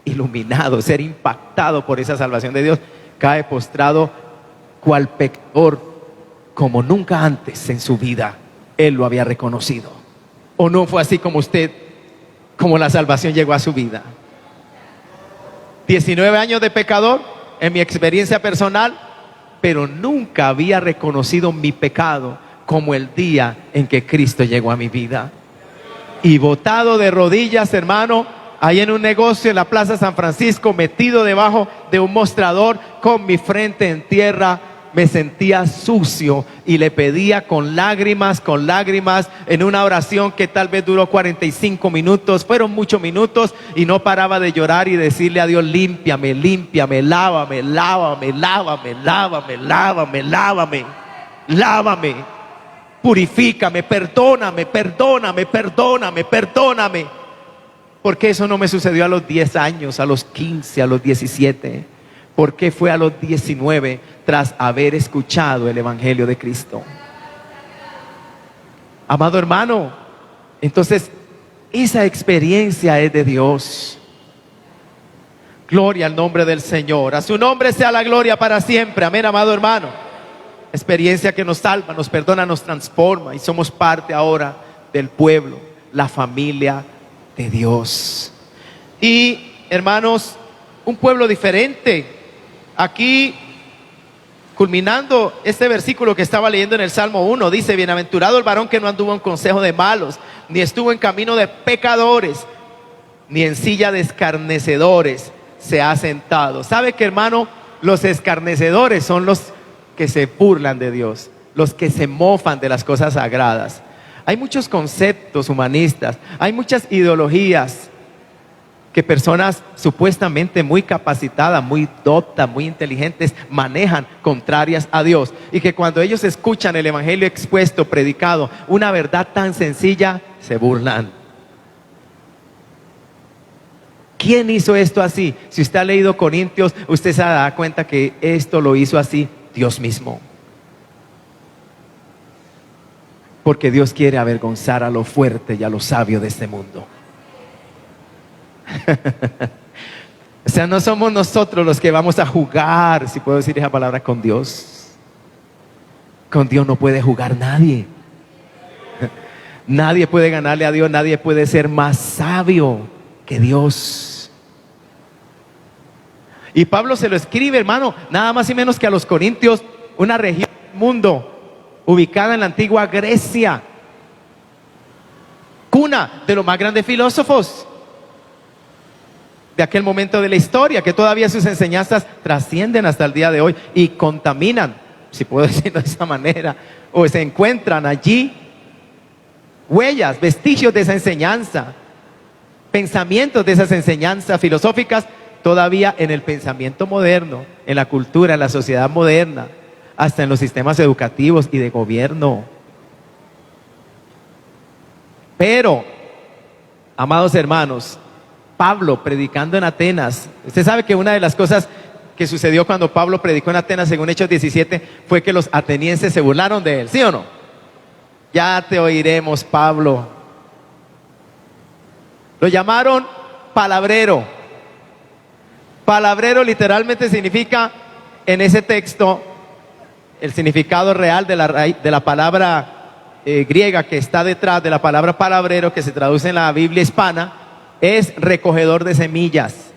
iluminado, ser impactado por esa salvación de Dios, cae postrado cual pecador, como nunca antes en su vida él lo había reconocido. ¿O no fue así como usted, como la salvación llegó a su vida? 19 años de pecador, en mi experiencia personal, pero nunca había reconocido mi pecado como el día en que Cristo llegó a mi vida. Y botado de rodillas, hermano, ahí en un negocio en la Plaza San Francisco, metido debajo de un mostrador, con mi frente en tierra, me sentía sucio y le pedía con lágrimas, en una oración que tal vez duró 45 minutos, fueron muchos minutos, y no paraba de llorar y decirle a Dios: límpiame, límpiame, lávame, lávame, lávame, lávame, lávame, lávame, lávame, purifícame, perdóname, perdóname, perdóname, perdóname. ¿Por qué eso no me sucedió a los 10 años, a los 15, a los 17? ¿Por qué fue a los 19 tras haber escuchado el Evangelio de Cristo? Amado hermano, entonces esa experiencia es de Dios. Gloria al nombre del Señor. A su nombre sea la gloria para siempre. Amén, amado hermano. Experiencia que nos salva, nos perdona, nos transforma y somos parte ahora del pueblo, la familia de Dios. Y hermanos, un pueblo diferente. Aquí, culminando este versículo que estaba leyendo en el Salmo 1, dice: bienaventurado el varón que no anduvo en consejo de malos, ni estuvo en camino de pecadores, ni en silla de escarnecedores se ha sentado. ¿Sabe que, hermano? Los escarnecedores son los que se burlan de Dios, los que se mofan de las cosas sagradas. Hay muchos conceptos humanistas, hay muchas ideologías que personas supuestamente muy capacitadas, muy doctas, muy inteligentes manejan, contrarias a Dios, y que cuando ellos escuchan el Evangelio expuesto, predicado, una verdad tan sencilla, se burlan. ¿Quién hizo esto así? Si usted ha leído Corintios, usted se da cuenta que esto lo hizo así Dios mismo. Porque Dios quiere avergonzar a lo fuerte y a lo sabio de este mundo. O sea, no somos nosotros los que vamos a jugar, si puedo decir esa palabra, con Dios. Con Dios no puede jugar nadie. Nadie puede ganarle a Dios, nadie puede ser más sabio que Dios. Y Pablo se lo escribe, hermano, nada más y menos que a los Corintios, una región del mundo ubicada en la antigua Grecia, cuna de los más grandes filósofos de aquel momento de la historia, que todavía sus enseñanzas trascienden hasta el día de hoy y contaminan, si puedo decirlo de esa manera, o se encuentran allí huellas, vestigios de esa enseñanza, pensamientos de esas enseñanzas filosóficas todavía en el pensamiento moderno, en la cultura, en la sociedad moderna, hasta en los sistemas educativos y de gobierno. Pero, amados hermanos, Pablo predicando en Atenas, usted sabe que una de las cosas que sucedió cuando Pablo predicó en Atenas, según Hechos 17, fue que los atenienses se burlaron de él, ¿sí o no? Ya te oiremos, Pablo. Lo llamaron palabrero. Palabrero literalmente significa, en ese texto, el significado real de de la palabra griega que está detrás de la palabra palabrero, que se traduce en la Biblia hispana, es recogedor de semillas.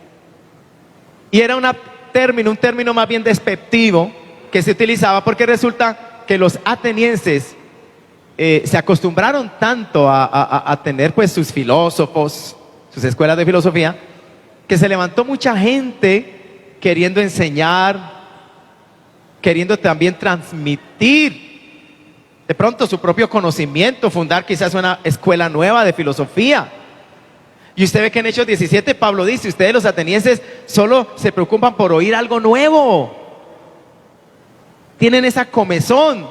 Y era un término más bien despectivo que se utilizaba porque resulta que los atenienses se acostumbraron tanto a tener pues sus filósofos, sus escuelas de filosofía, que se levantó mucha gente queriendo enseñar, queriendo también transmitir de pronto su propio conocimiento, fundar quizás una escuela nueva de filosofía. Y usted ve que en Hechos 17 Pablo dice, ustedes los atenienses solo se preocupan por oír algo nuevo, tienen esa comezón.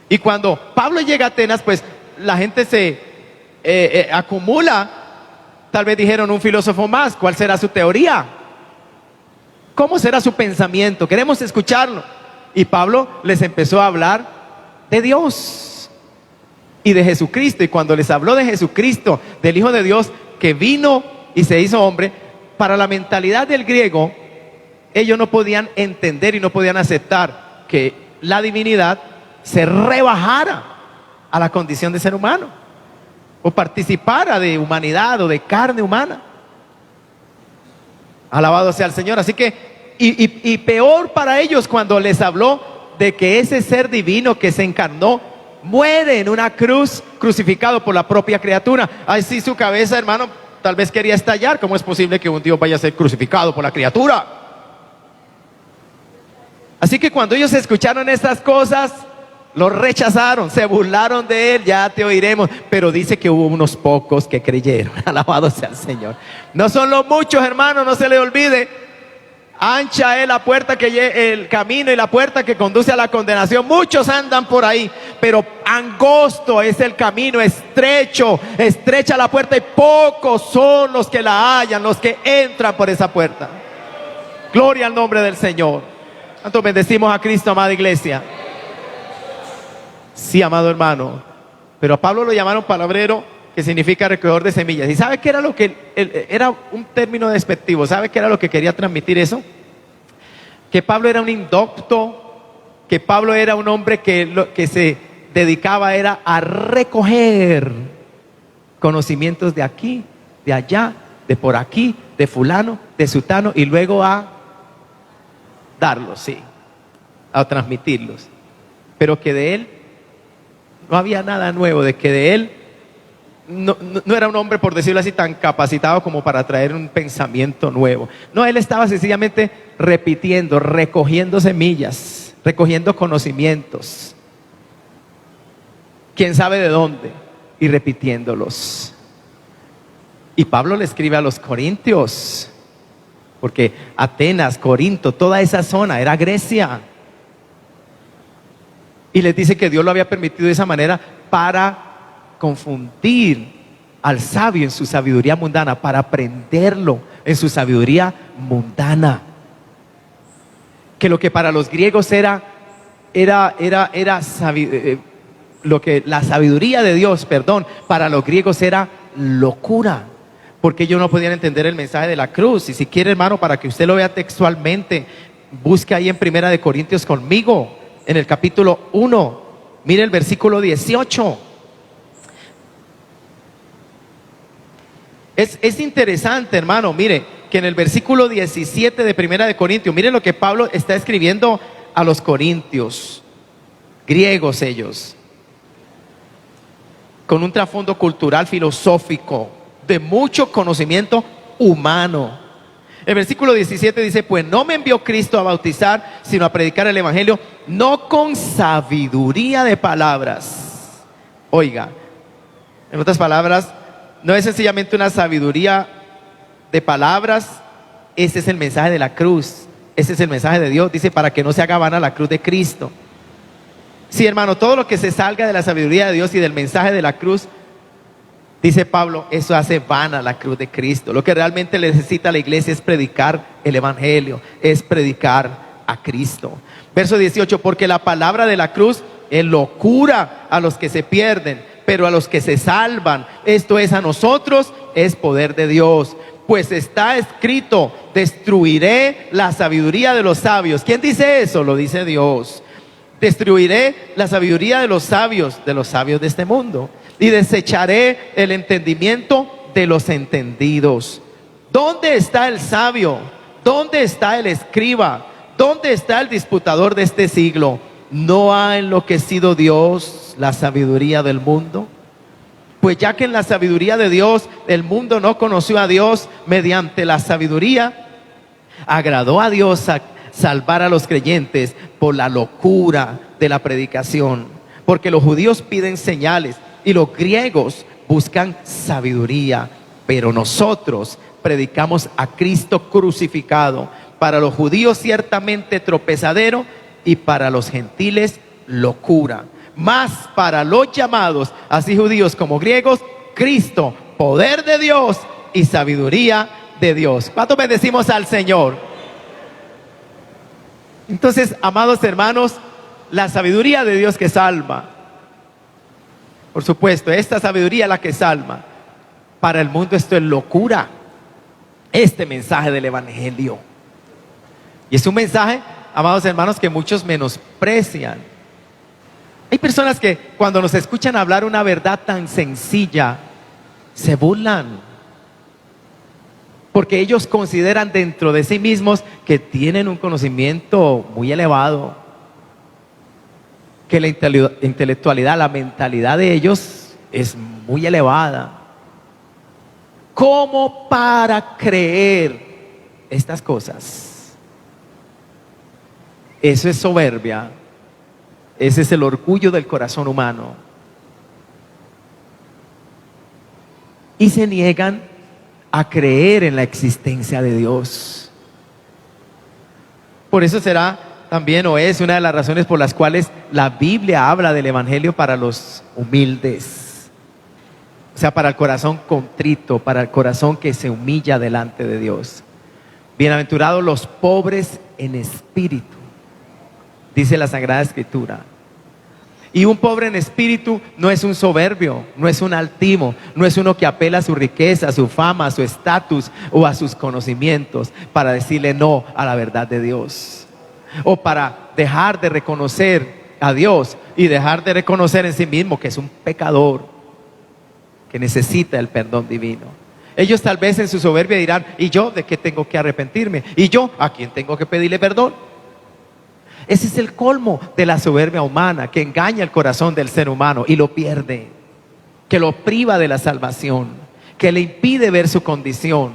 Y cuando Pablo llega a Atenas, pues la gente se acumula. Tal vez dijeron un filósofo más, ¿cuál será su teoría? ¿Cómo será su pensamiento? Queremos escucharlo. Y Pablo les empezó a hablar de Dios y de Jesucristo. Y cuando les habló de Jesucristo, del Hijo de Dios que vino y se hizo hombre, para la mentalidad del griego, ellos no podían entender y no podían aceptar que la divinidad se rebajara a la condición de ser humano o participara de humanidad o de carne humana. Alabado sea el Señor. Así que, y peor para ellos cuando les habló de que ese ser divino que se encarnó muere en una cruz, crucificado por la propia criatura. Así su cabeza, hermano, tal vez quería estallar. ¿Cómo es posible que un Dios vaya a ser crucificado por la criatura? Así que cuando ellos escucharon estas cosas, lo rechazaron, se burlaron de él. Ya te oiremos, pero dice que hubo unos pocos que creyeron. Alabado sea el Señor. No son los muchos, hermanos, no se le olvide. Ancha es la puerta el camino y la puerta que conduce a la condenación. Muchos andan por ahí, pero angosto es el camino, estrecha la puerta, y pocos son los que la hallan, los que entran por esa puerta. Gloria al nombre del Señor. ¿Cuántos bendecimos a Cristo, amada iglesia? Sí, amado hermano. Pero a Pablo lo llamaron palabrero, que significa recogedor de semillas. ¿Y sabe qué era lo que era un término despectivo? ¿Sabe qué era lo que quería transmitir eso? Que Pablo era un indocto, que Pablo era un hombre que se dedicaba era a recoger conocimientos de aquí, de allá, de por aquí, de fulano, de sutano, y luego a darlos, sí, a transmitirlos. Pero que de él no había nada nuevo, de que de él no era un hombre, por decirlo así, tan capacitado como para traer un pensamiento nuevo. No, él estaba sencillamente repitiendo, recogiendo semillas, recogiendo conocimientos, quién sabe de dónde, y repitiéndolos. Y Pablo le escribe a los corintios, porque Atenas, Corinto, toda esa zona era Grecia, y les dice que Dios lo había permitido de esa manera para confundir al sabio en su sabiduría mundana, para aprenderlo en su sabiduría mundana. Que lo que para los griegos era lo que la sabiduría de Dios, para los griegos era locura, porque ellos no podían entender el mensaje de la cruz. Y si quiere, hermano, para que usted lo vea textualmente, busque ahí en Primera de Corintios conmigo, en el capítulo 1, mire el versículo 18. Es interesante, hermano, mire, que en el versículo 17 de Primera de Corintios, mire lo que Pablo está escribiendo a los corintios, griegos ellos, con un trasfondo cultural, filosófico, de mucho conocimiento humano. El versículo 17 dice, pues no me envió Cristo a bautizar, sino a predicar el evangelio, no con sabiduría de palabras. Oiga, en otras palabras, no es sencillamente una sabiduría de palabras. Ese es el mensaje de la cruz, ese es el mensaje de Dios. Dice, para que no se haga vana la cruz de Cristo. Sí, hermano, todo lo que se salga de la sabiduría de Dios y del mensaje de la cruz, dice Pablo, eso hace vana la cruz de Cristo. Lo que realmente necesita la iglesia es predicar el evangelio, es predicar a Cristo. Verso 18, porque la palabra de la cruz es locura a los que se pierden, pero a los que se salvan, esto es a nosotros, es poder de Dios. Pues está escrito, destruiré la sabiduría de los sabios. ¿Quién dice eso? Lo dice Dios. Destruiré la sabiduría de los sabios de este mundo, y desecharé el entendimiento de los entendidos. ¿Dónde está el sabio? ¿Dónde está el escriba? ¿Dónde está el disputador de este siglo? ¿No ha enloquecido Dios la sabiduría del mundo? Pues ya que en la sabiduría de Dios el mundo no conoció a Dios, mediante la sabiduría agradó a Dios a salvar a los creyentes por la locura de la predicación. Porque los judíos piden señales y los griegos buscan sabiduría, pero nosotros predicamos a Cristo crucificado, para los judíos ciertamente tropezadero y para los gentiles locura, mas para los llamados, así judíos como griegos, Cristo, poder de Dios y sabiduría de Dios. ¿Cuánto bendecimos al Señor? Entonces, amados hermanos, la sabiduría de Dios que salva, por supuesto, esta sabiduría la que salva. Para el mundo esto es locura, este mensaje del evangelio. Y es un mensaje, amados hermanos, que muchos menosprecian. Hay personas que cuando nos escuchan hablar una verdad tan sencilla, se burlan. Porque ellos consideran dentro de sí mismos que tienen un conocimiento muy elevado, que la intelectualidad, la mentalidad de ellos es muy elevada. ¿Cómo para creer estas cosas? Eso es soberbia. Ese es el orgullo del corazón humano. Y se niegan a creer en la existencia de Dios. Por eso será también, o es una de las razones por las cuales la Biblia habla del evangelio para los humildes. O sea, para el corazón contrito, para el corazón que se humilla delante de Dios. Bienaventurados los pobres en espíritu, dice la Sagrada Escritura. Y un pobre en espíritu no es un soberbio, no es un altivo, no es uno que apela a su riqueza, a su fama, a su estatus o a sus conocimientos para decirle no a la verdad de Dios. O para dejar de reconocer a Dios y dejar de reconocer en sí mismo que es un pecador que necesita el perdón divino. Ellos tal vez en su soberbia dirán: ¿y yo de qué tengo que arrepentirme? ¿Y yo a quién tengo que pedirle perdón? Ese es el colmo de la soberbia humana, que engaña el corazón del ser humano y lo pierde, que lo priva de la salvación, que le impide ver su condición,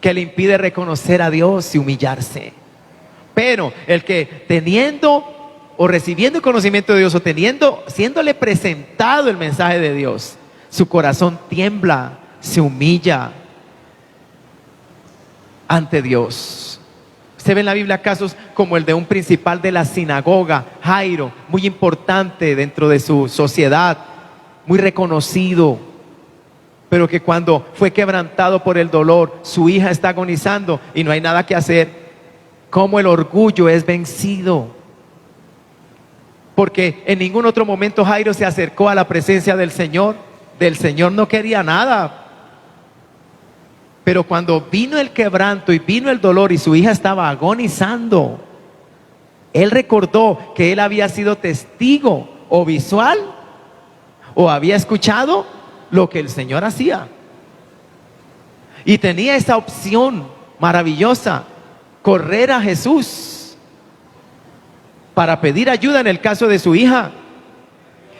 que le impide reconocer a Dios y humillarse. Pero el que teniendo o recibiendo el conocimiento de Dios o siéndole presentado el mensaje de Dios, su corazón tiembla, se humilla ante Dios. Usted ve en la Biblia casos como el de un principal de la sinagoga, Jairo, muy importante dentro de su sociedad, muy reconocido, pero que cuando fue quebrantado por el dolor, su hija está agonizando y no hay nada que hacer. Cómo el orgullo es vencido, porque en ningún otro momento Jairo se acercó a la presencia del Señor. Del Señor no quería nada. Pero cuando vino el quebranto y vino el dolor y su hija estaba agonizando, él recordó que él había sido testigo o visual o había escuchado lo que el Señor hacía. Y tenía esa opción maravillosa, correr a Jesús para pedir ayuda en el caso de su hija.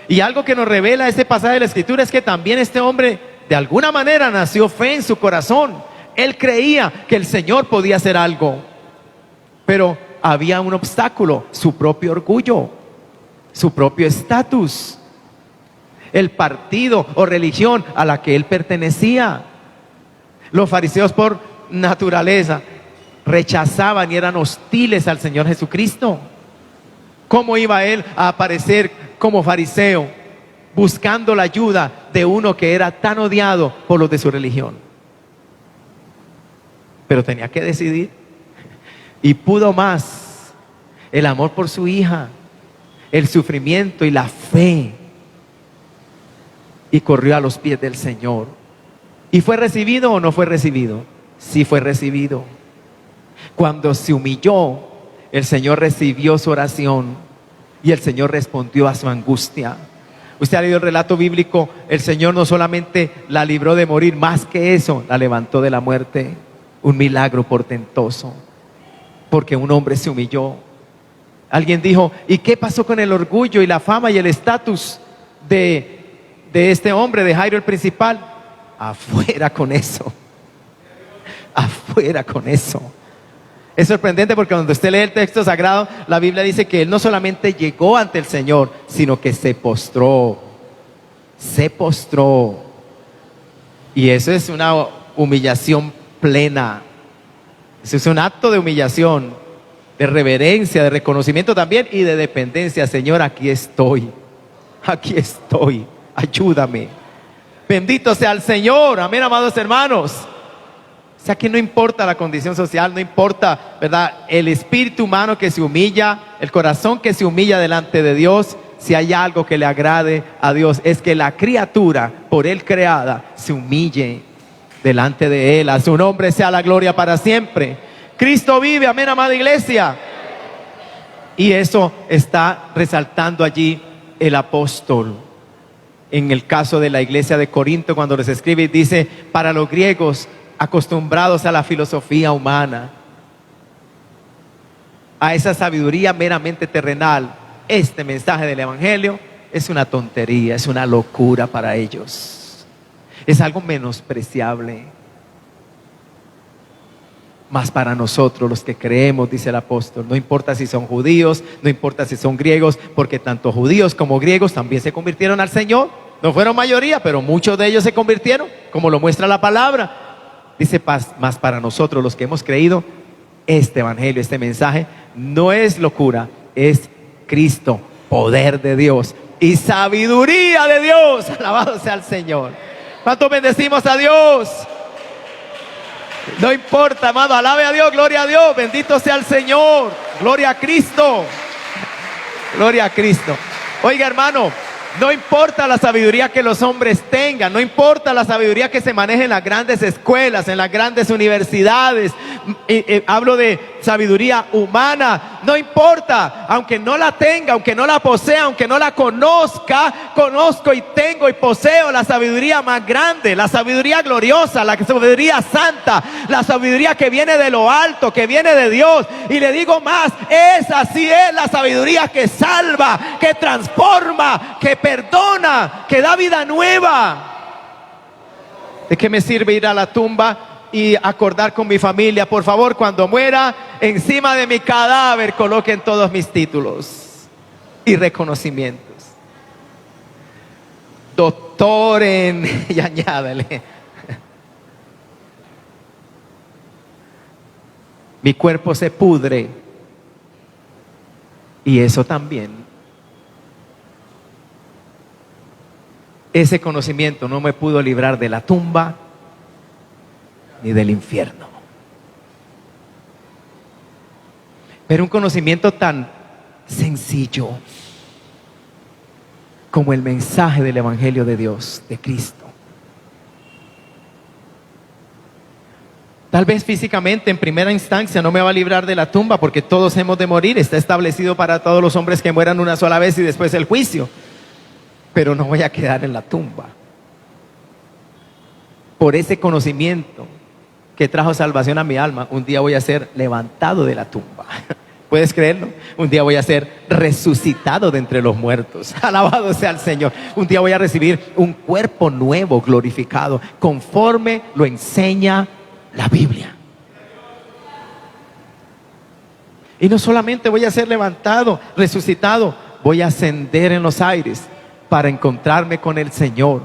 Y algo que nos revela este pasaje de la Escritura es que también este hombre de alguna manera nació fe en su corazón. Él creía que el Señor podía hacer algo, pero había un obstáculo: su propio orgullo, su propio estatus, el partido o religión a la que él pertenecía. Los fariseos por naturaleza rechazaban y eran hostiles al Señor Jesucristo. ¿Cómo iba él a aparecer como fariseo buscando la ayuda de uno que era tan odiado por los de su religión? Pero tenía que decidir, y pudo más el amor por su hija, el sufrimiento y la fe, y corrió a los pies del Señor. ¿Y fue recibido o no fue recibido? Sí fue recibido. Cuando se humilló, el Señor recibió su oración Y el Señor respondió a su angustia. Usted ha leído el relato bíblico, el Señor no solamente la libró de morir, más que eso, la levantó de la muerte. Un milagro portentoso, porque un hombre se humilló. Alguien dijo, ¿y qué pasó con el orgullo y la fama y el estatus de este hombre, de Jairo el principal? Afuera con eso. Afuera con eso. Es sorprendente porque cuando usted lee el texto sagrado, la Biblia dice que él no solamente llegó ante el Señor, sino que se postró. Se postró. Y eso es una humillación plena. Eso es un acto de humillación, de reverencia, de reconocimiento también y de dependencia. Señor, aquí estoy. Aquí estoy. Ayúdame. Bendito sea el Señor. Amén, amados hermanos. O sea que no importa la condición social, no importa, ¿verdad? El espíritu humano que se humilla, el corazón que se humilla delante de Dios. Si hay algo que le agrade a Dios, es que la criatura por Él creada se humille delante de Él. A su nombre sea la gloria para siempre. Cristo vive, amén, amada iglesia. Y eso está resaltando allí el apóstol. En el caso de la iglesia de Corinto, cuando les escribe, dice, para los griegos acostumbrados a la filosofía humana, a esa sabiduría meramente terrenal, este mensaje del evangelio es una tontería, es una locura para ellos. Es algo menospreciable. Mas para nosotros los que creemos, dice el apóstol, no importa si son judíos, no importa si son griegos, porque tanto judíos como griegos también se convirtieron al Señor. No fueron mayoría, pero muchos de ellos se convirtieron, como lo muestra la palabra. Dice, más para nosotros los que hemos creído, este evangelio, este mensaje, no es locura, es Cristo, poder de Dios y sabiduría de Dios. Alabado sea el Señor. ¿Cuántos bendecimos a Dios? No importa, amado, alabe a Dios, gloria a Dios, bendito sea el Señor, gloria a Cristo, gloria a Cristo. Oiga, hermano, no importa la sabiduría que los hombres tengan, no importa la sabiduría que se maneje en las grandes escuelas, en las grandes universidades, hablo de sabiduría humana, no importa, aunque no la tenga, aunque no la posea, aunque no la conozca, conozco y tengo y poseo la sabiduría más grande, la sabiduría gloriosa, la sabiduría santa, la sabiduría que viene de lo alto, que viene de Dios. Y le digo más, así es la sabiduría que salva, que transforma, que perdona, que da vida nueva. ¿De qué me sirve ir a la tumba y acordar con mi familia? Por favor, cuando muera, encima de mi cadáver coloquen todos mis títulos y reconocimientos. Doctor en... y añádale. Mi cuerpo se pudre y eso también. Ese conocimiento no me pudo librar de la tumba ni del infierno. Pero un conocimiento tan sencillo como el mensaje del Evangelio de Dios, de Cristo. Tal vez físicamente en primera instancia no me va a librar de la tumba, porque todos hemos de morir. Está establecido para todos los hombres que mueran una sola vez y después el juicio. Pero no voy a quedar en la tumba. Por ese conocimiento que trajo salvación a mi alma, un día voy a ser levantado de la tumba. ¿Puedes creerlo? Un día voy a ser resucitado de entre los muertos. Alabado sea el Señor. Un día voy a recibir un cuerpo nuevo, glorificado, conforme lo enseña la Biblia. Y no solamente voy a ser levantado, resucitado, voy a ascender en los aires para encontrarme con el Señor.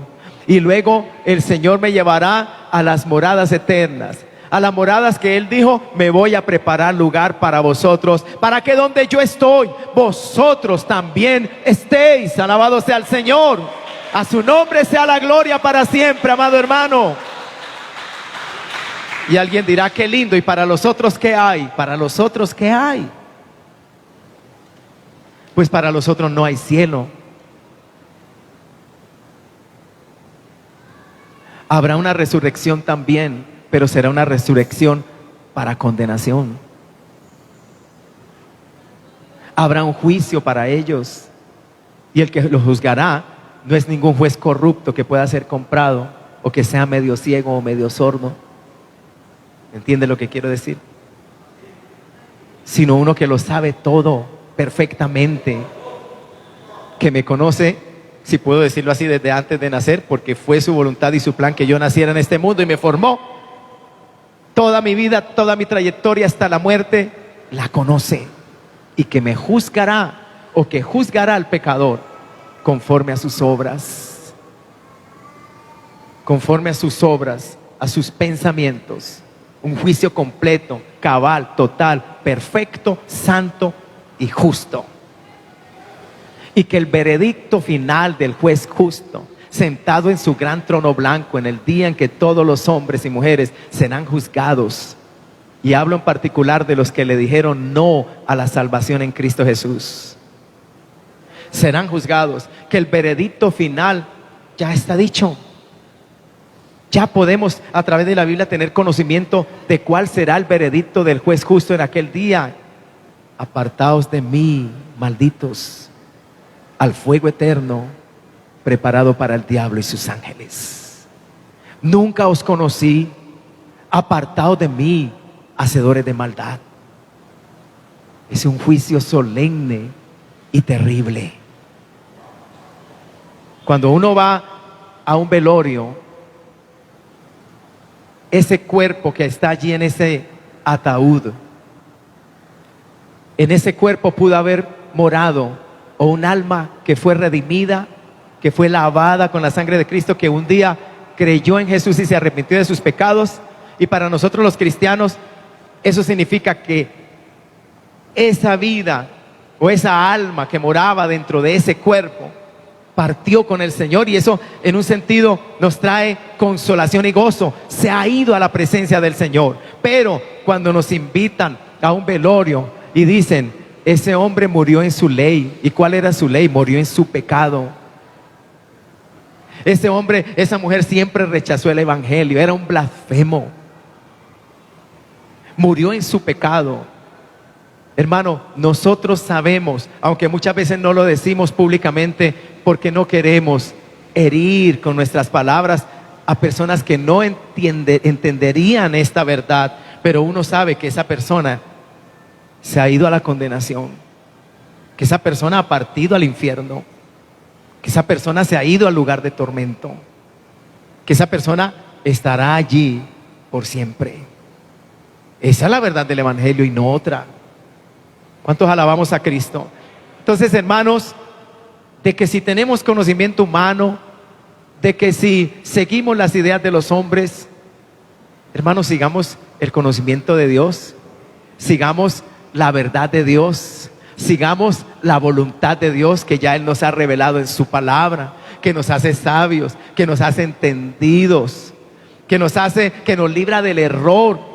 Y luego el Señor me llevará a las moradas eternas, a las moradas que Él dijo, me voy a preparar lugar para vosotros, para que donde yo estoy, vosotros también estéis. Alabado sea el Señor. A su nombre sea la gloria para siempre, amado hermano. Y alguien dirá, qué lindo. ¿Y para los otros qué hay? ¿Para los otros qué hay? Pues para los otros no hay cielo. Habrá una resurrección también, pero será una resurrección para condenación. Habrá un juicio para ellos. Y el que los juzgará no es ningún juez corrupto que pueda ser comprado o que sea medio ciego o medio sordo. ¿Entiende lo que quiero decir? Sino uno que lo sabe todo perfectamente, que me conoce, si puedo decirlo así, desde antes de nacer, porque fue su voluntad y su plan que yo naciera en este mundo y me formó. Toda mi vida, toda mi trayectoria hasta la muerte, la conoce, y que me juzgará o que juzgará al pecador conforme a sus obras, conforme a sus obras, a sus pensamientos. Un juicio completo, cabal, total, perfecto, santo y justo. Y que el veredicto final del juez justo, sentado en su gran trono blanco, en el día en que todos los hombres y mujeres serán juzgados. Y hablo en particular de los que le dijeron no a la salvación en Cristo Jesús. Serán juzgados, que el veredicto final ya está dicho. Ya podemos a través de la Biblia tener conocimiento de cuál será el veredicto del juez justo en aquel día. Apartaos de mí, malditos, al fuego eterno preparado para el diablo y sus ángeles. Nunca os conocí, apartaos de mí, hacedores de maldad. Es un juicio solemne y terrible. Cuando uno va a un velorio, ese cuerpo que está allí en ese ataúd, en ese cuerpo pudo haber morado o un alma que fue redimida, que fue lavada con la sangre de Cristo, que un día creyó en Jesús y se arrepintió de sus pecados. Y para nosotros los cristianos, eso significa que esa vida o esa alma que moraba dentro de ese cuerpo partió con el Señor, y eso en un sentido nos trae consolación y gozo. Se ha ido a la presencia del Señor. Pero cuando nos invitan a un velorio y dicen, ese hombre murió en su ley. ¿Y cuál era su ley? Murió en su pecado. Ese hombre, esa mujer siempre rechazó el evangelio, era un blasfemo. Murió en su pecado. Hermano, nosotros sabemos, aunque muchas veces no lo decimos públicamente, porque no queremos herir con nuestras palabras a personas que no entenderían esta verdad, pero uno sabe que esa persona se ha ido a la condenación, que esa persona ha partido al infierno, que esa persona se ha ido al lugar de tormento, que esa persona estará allí por siempre. Esa es la verdad del evangelio y no otra. ¿Cuántos alabamos a Cristo? Entonces, hermanos, de que si tenemos conocimiento humano, de que si seguimos las ideas de los hombres, hermanos, sigamos el conocimiento de Dios, sigamos la verdad de Dios, sigamos la voluntad de Dios que ya Él nos ha revelado en su palabra, que nos hace sabios, que nos hace entendidos, que nos libra del error,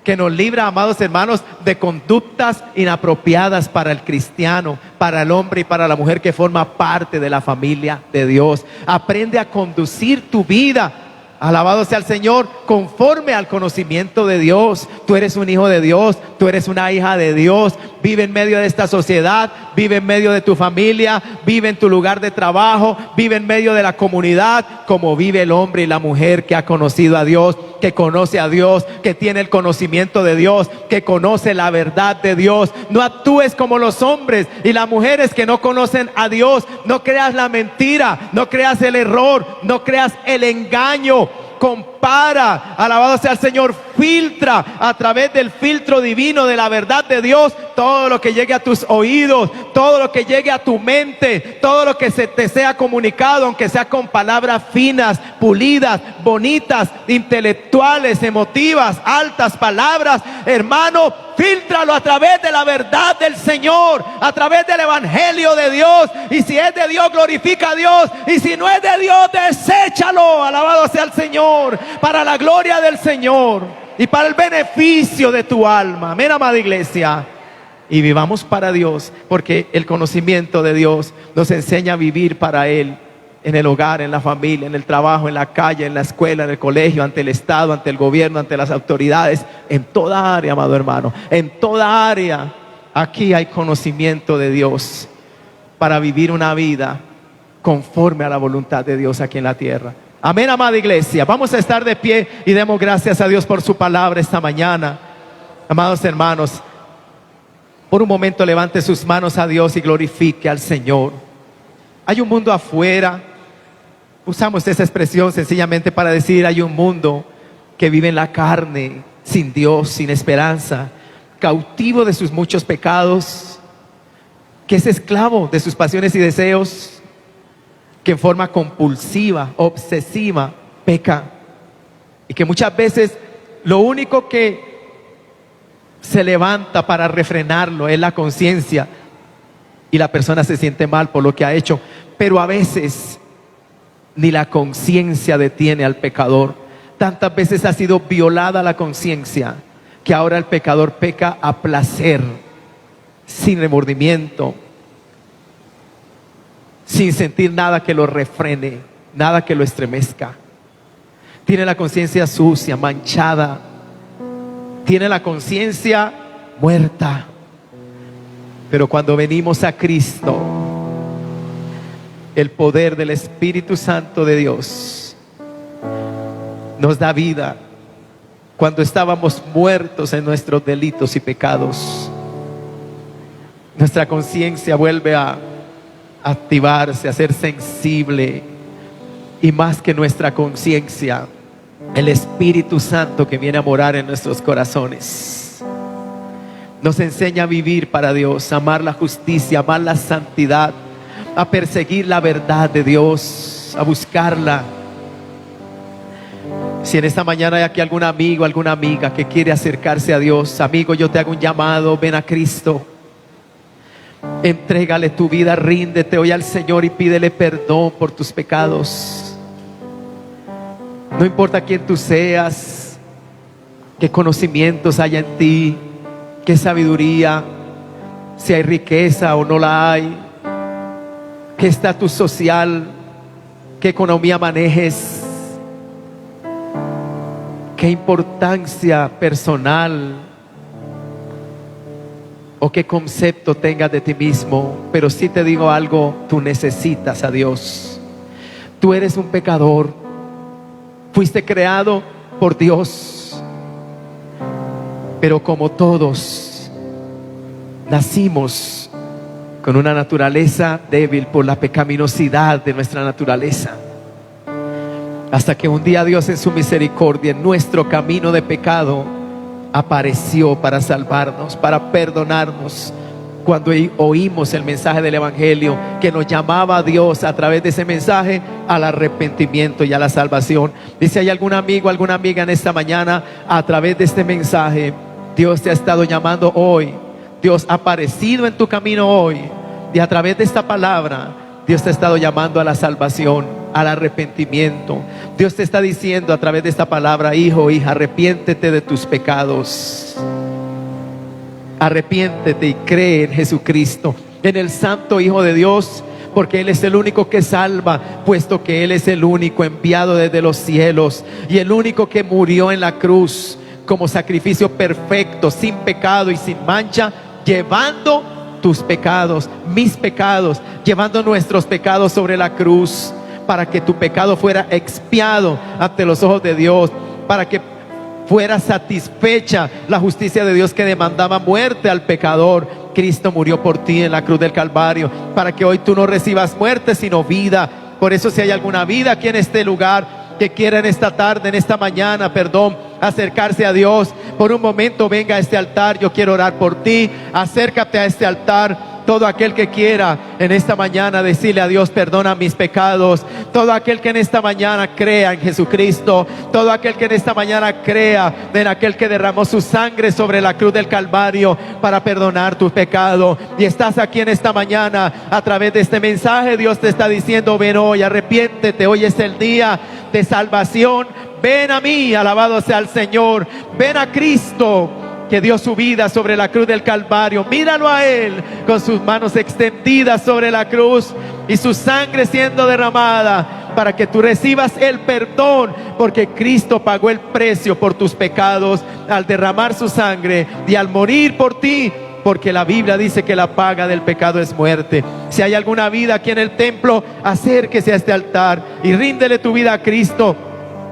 que nos libra, amados hermanos, de conductas inapropiadas para el cristiano, para el hombre y para la mujer que forma parte de la familia de Dios. Aprende a conducir tu vida, alabado sea el Señor, conforme al conocimiento de Dios. Tú eres un hijo de Dios, tú eres una hija de Dios. Vive en medio de esta sociedad, vive en medio de tu familia, vive en tu lugar de trabajo, vive en medio de la comunidad, como vive el hombre y la mujer que ha conocido a Dios, que conoce a Dios, que tiene el conocimiento de Dios, que conoce la verdad de Dios. No actúes como los hombres y las mujeres que no conocen a Dios. No creas la mentira, no creas el error, no creas el engaño. Compara, alabado sea el Señor, filtra a través del filtro divino de la verdad de Dios todo lo que llegue a tus oídos, todo lo que llegue a tu mente, todo lo que se te sea comunicado, aunque sea con palabras finas, pulidas, bonitas, intelectuales, emotivas, altas palabras. Hermano, fíltralo a través de la verdad del Señor, a través del evangelio de Dios. Y si es de Dios, glorifica a Dios, y si no es de Dios, deséchalo. Alabado sea el Señor, para la gloria del Señor y para el beneficio de tu alma. Amén, amada iglesia. Y vivamos para Dios, porque el conocimiento de Dios nos enseña a vivir para Él, en el hogar, en la familia, en el trabajo, en la calle, en la escuela, en el colegio, ante el Estado, ante el gobierno, ante las autoridades, en toda área, amado hermano, en toda área. Aquí hay conocimiento de Dios para vivir una vida conforme a la voluntad de Dios aquí en la tierra. Amén, amada iglesia. Vamos a estar de pie y demos gracias a Dios por su palabra esta mañana. Amados hermanos, por un momento levante sus manos a Dios y glorifique al Señor. Hay un mundo afuera. Usamos esa expresión sencillamente para decir, hay un mundo que vive en la carne, sin Dios, sin esperanza, cautivo de sus muchos pecados, que es esclavo de sus pasiones y deseos, que en forma compulsiva, obsesiva, peca. Y que muchas veces lo único que se levanta para refrenarlo es la conciencia. Y la persona se siente mal por lo que ha hecho. Pero a veces ni la conciencia detiene al pecador. Tantas veces ha sido violada la conciencia que ahora el pecador peca a placer, sin remordimiento, sin sentir nada que lo refrene, nada que lo estremezca. Tiene la conciencia sucia, manchada. Tiene la conciencia muerta. Pero cuando venimos a Cristo, el poder del Espíritu Santo de Dios nos da vida. Cuando estábamos muertos en nuestros delitos y pecados, nuestra conciencia vuelve a activarse, a ser sensible. Y más que nuestra conciencia, el Espíritu Santo que viene a morar en nuestros corazones nos enseña a vivir para Dios, a amar la justicia, a amar la santidad, a perseguir la verdad de Dios, a buscarla. Si en esta mañana hay aquí algún amigo, alguna amiga que quiere acercarse a Dios, amigo, yo te hago un llamado, ven a Cristo. Entrégale tu vida, ríndete hoy al Señor y pídele perdón por tus pecados. No importa quién tú seas, qué conocimientos haya en ti, qué sabiduría, si hay riqueza o no la hay, qué estatus social, qué economía manejes, qué importancia personal o qué concepto tengas de ti mismo. Pero sí te digo algo, tú necesitas a Dios. Tú eres un pecador, fuiste creado por Dios, pero como todos nacimos con una naturaleza débil por la pecaminosidad de nuestra naturaleza, hasta que un día Dios en su misericordia en nuestro camino de pecado apareció para salvarnos, para perdonarnos. Cuando oímos el mensaje del Evangelio que nos llamaba a Dios a través de ese mensaje al arrepentimiento y a la salvación. Dice, ¿hay algún amigo, alguna amiga en esta mañana? A través de este mensaje Dios te ha estado llamando hoy. Dios ha aparecido en tu camino hoy, y a través de esta palabra Dios te ha estado llamando a la salvación, al arrepentimiento. Dios te está diciendo a través de esta palabra, hijo, hija, arrepiéntete de tus pecados. Arrepiéntete y cree en Jesucristo, en el Santo Hijo de Dios, porque Él es el único que salva, puesto que Él es el único enviado desde los cielos y el único que murió en la cruz como sacrificio perfecto, sin pecado y sin mancha, llevando tus pecados, mis pecados, llevando nuestros pecados sobre la cruz, para que tu pecado fuera expiado ante los ojos de Dios, para que fuera satisfecha la justicia de Dios que demandaba muerte al pecador. Cristo murió por ti en la cruz del Calvario, para que hoy tú no recibas muerte sino vida. Por eso, si hay alguna vida aquí en este lugar que quiera en esta tarde, en esta mañana, acercarse a Dios, por un momento venga a este altar. Yo quiero orar por ti. Acércate a este altar. Todo aquel que quiera en esta mañana decirle a Dios, perdona mis pecados. Todo aquel que en esta mañana crea en Jesucristo. Todo aquel que en esta mañana crea en aquel que derramó su sangre sobre la cruz del Calvario para perdonar tus pecados. Y estás aquí en esta mañana a través de este mensaje. Dios te está diciendo, ven hoy, arrepiéntete. Hoy es el día de salvación. Ven a mí, alabado sea el Señor. Ven a Cristo, que dio su vida sobre la cruz del Calvario. Míralo a Él con sus manos extendidas sobre la cruz y su sangre siendo derramada para que tú recibas el perdón, porque Cristo pagó el precio por tus pecados al derramar su sangre y al morir por ti. porque la Biblia dice que la paga del pecado es muerte. Si hay alguna vida aquí en el templo, acérquese a este altar y ríndele tu vida a Cristo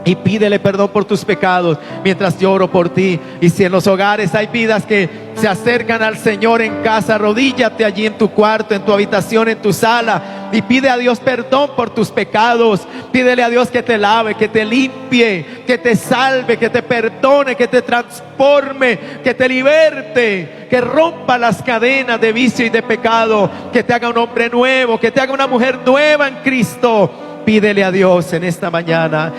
y pídele perdón por tus pecados mientras yo oro por ti. Y si en los hogares hay vidas que se acercan al Señor en casa, arrodíllate allí en tu cuarto, en tu habitación, en tu sala, y pide a Dios perdón por tus pecados. Pídele a Dios que te lave, que te limpie, que te salve, que te perdone, que te transforme, que te liberte, que rompa las cadenas de vicio y de pecado, que te haga un hombre nuevo, que te haga una mujer nueva en Cristo. Pídele a Dios en esta mañana.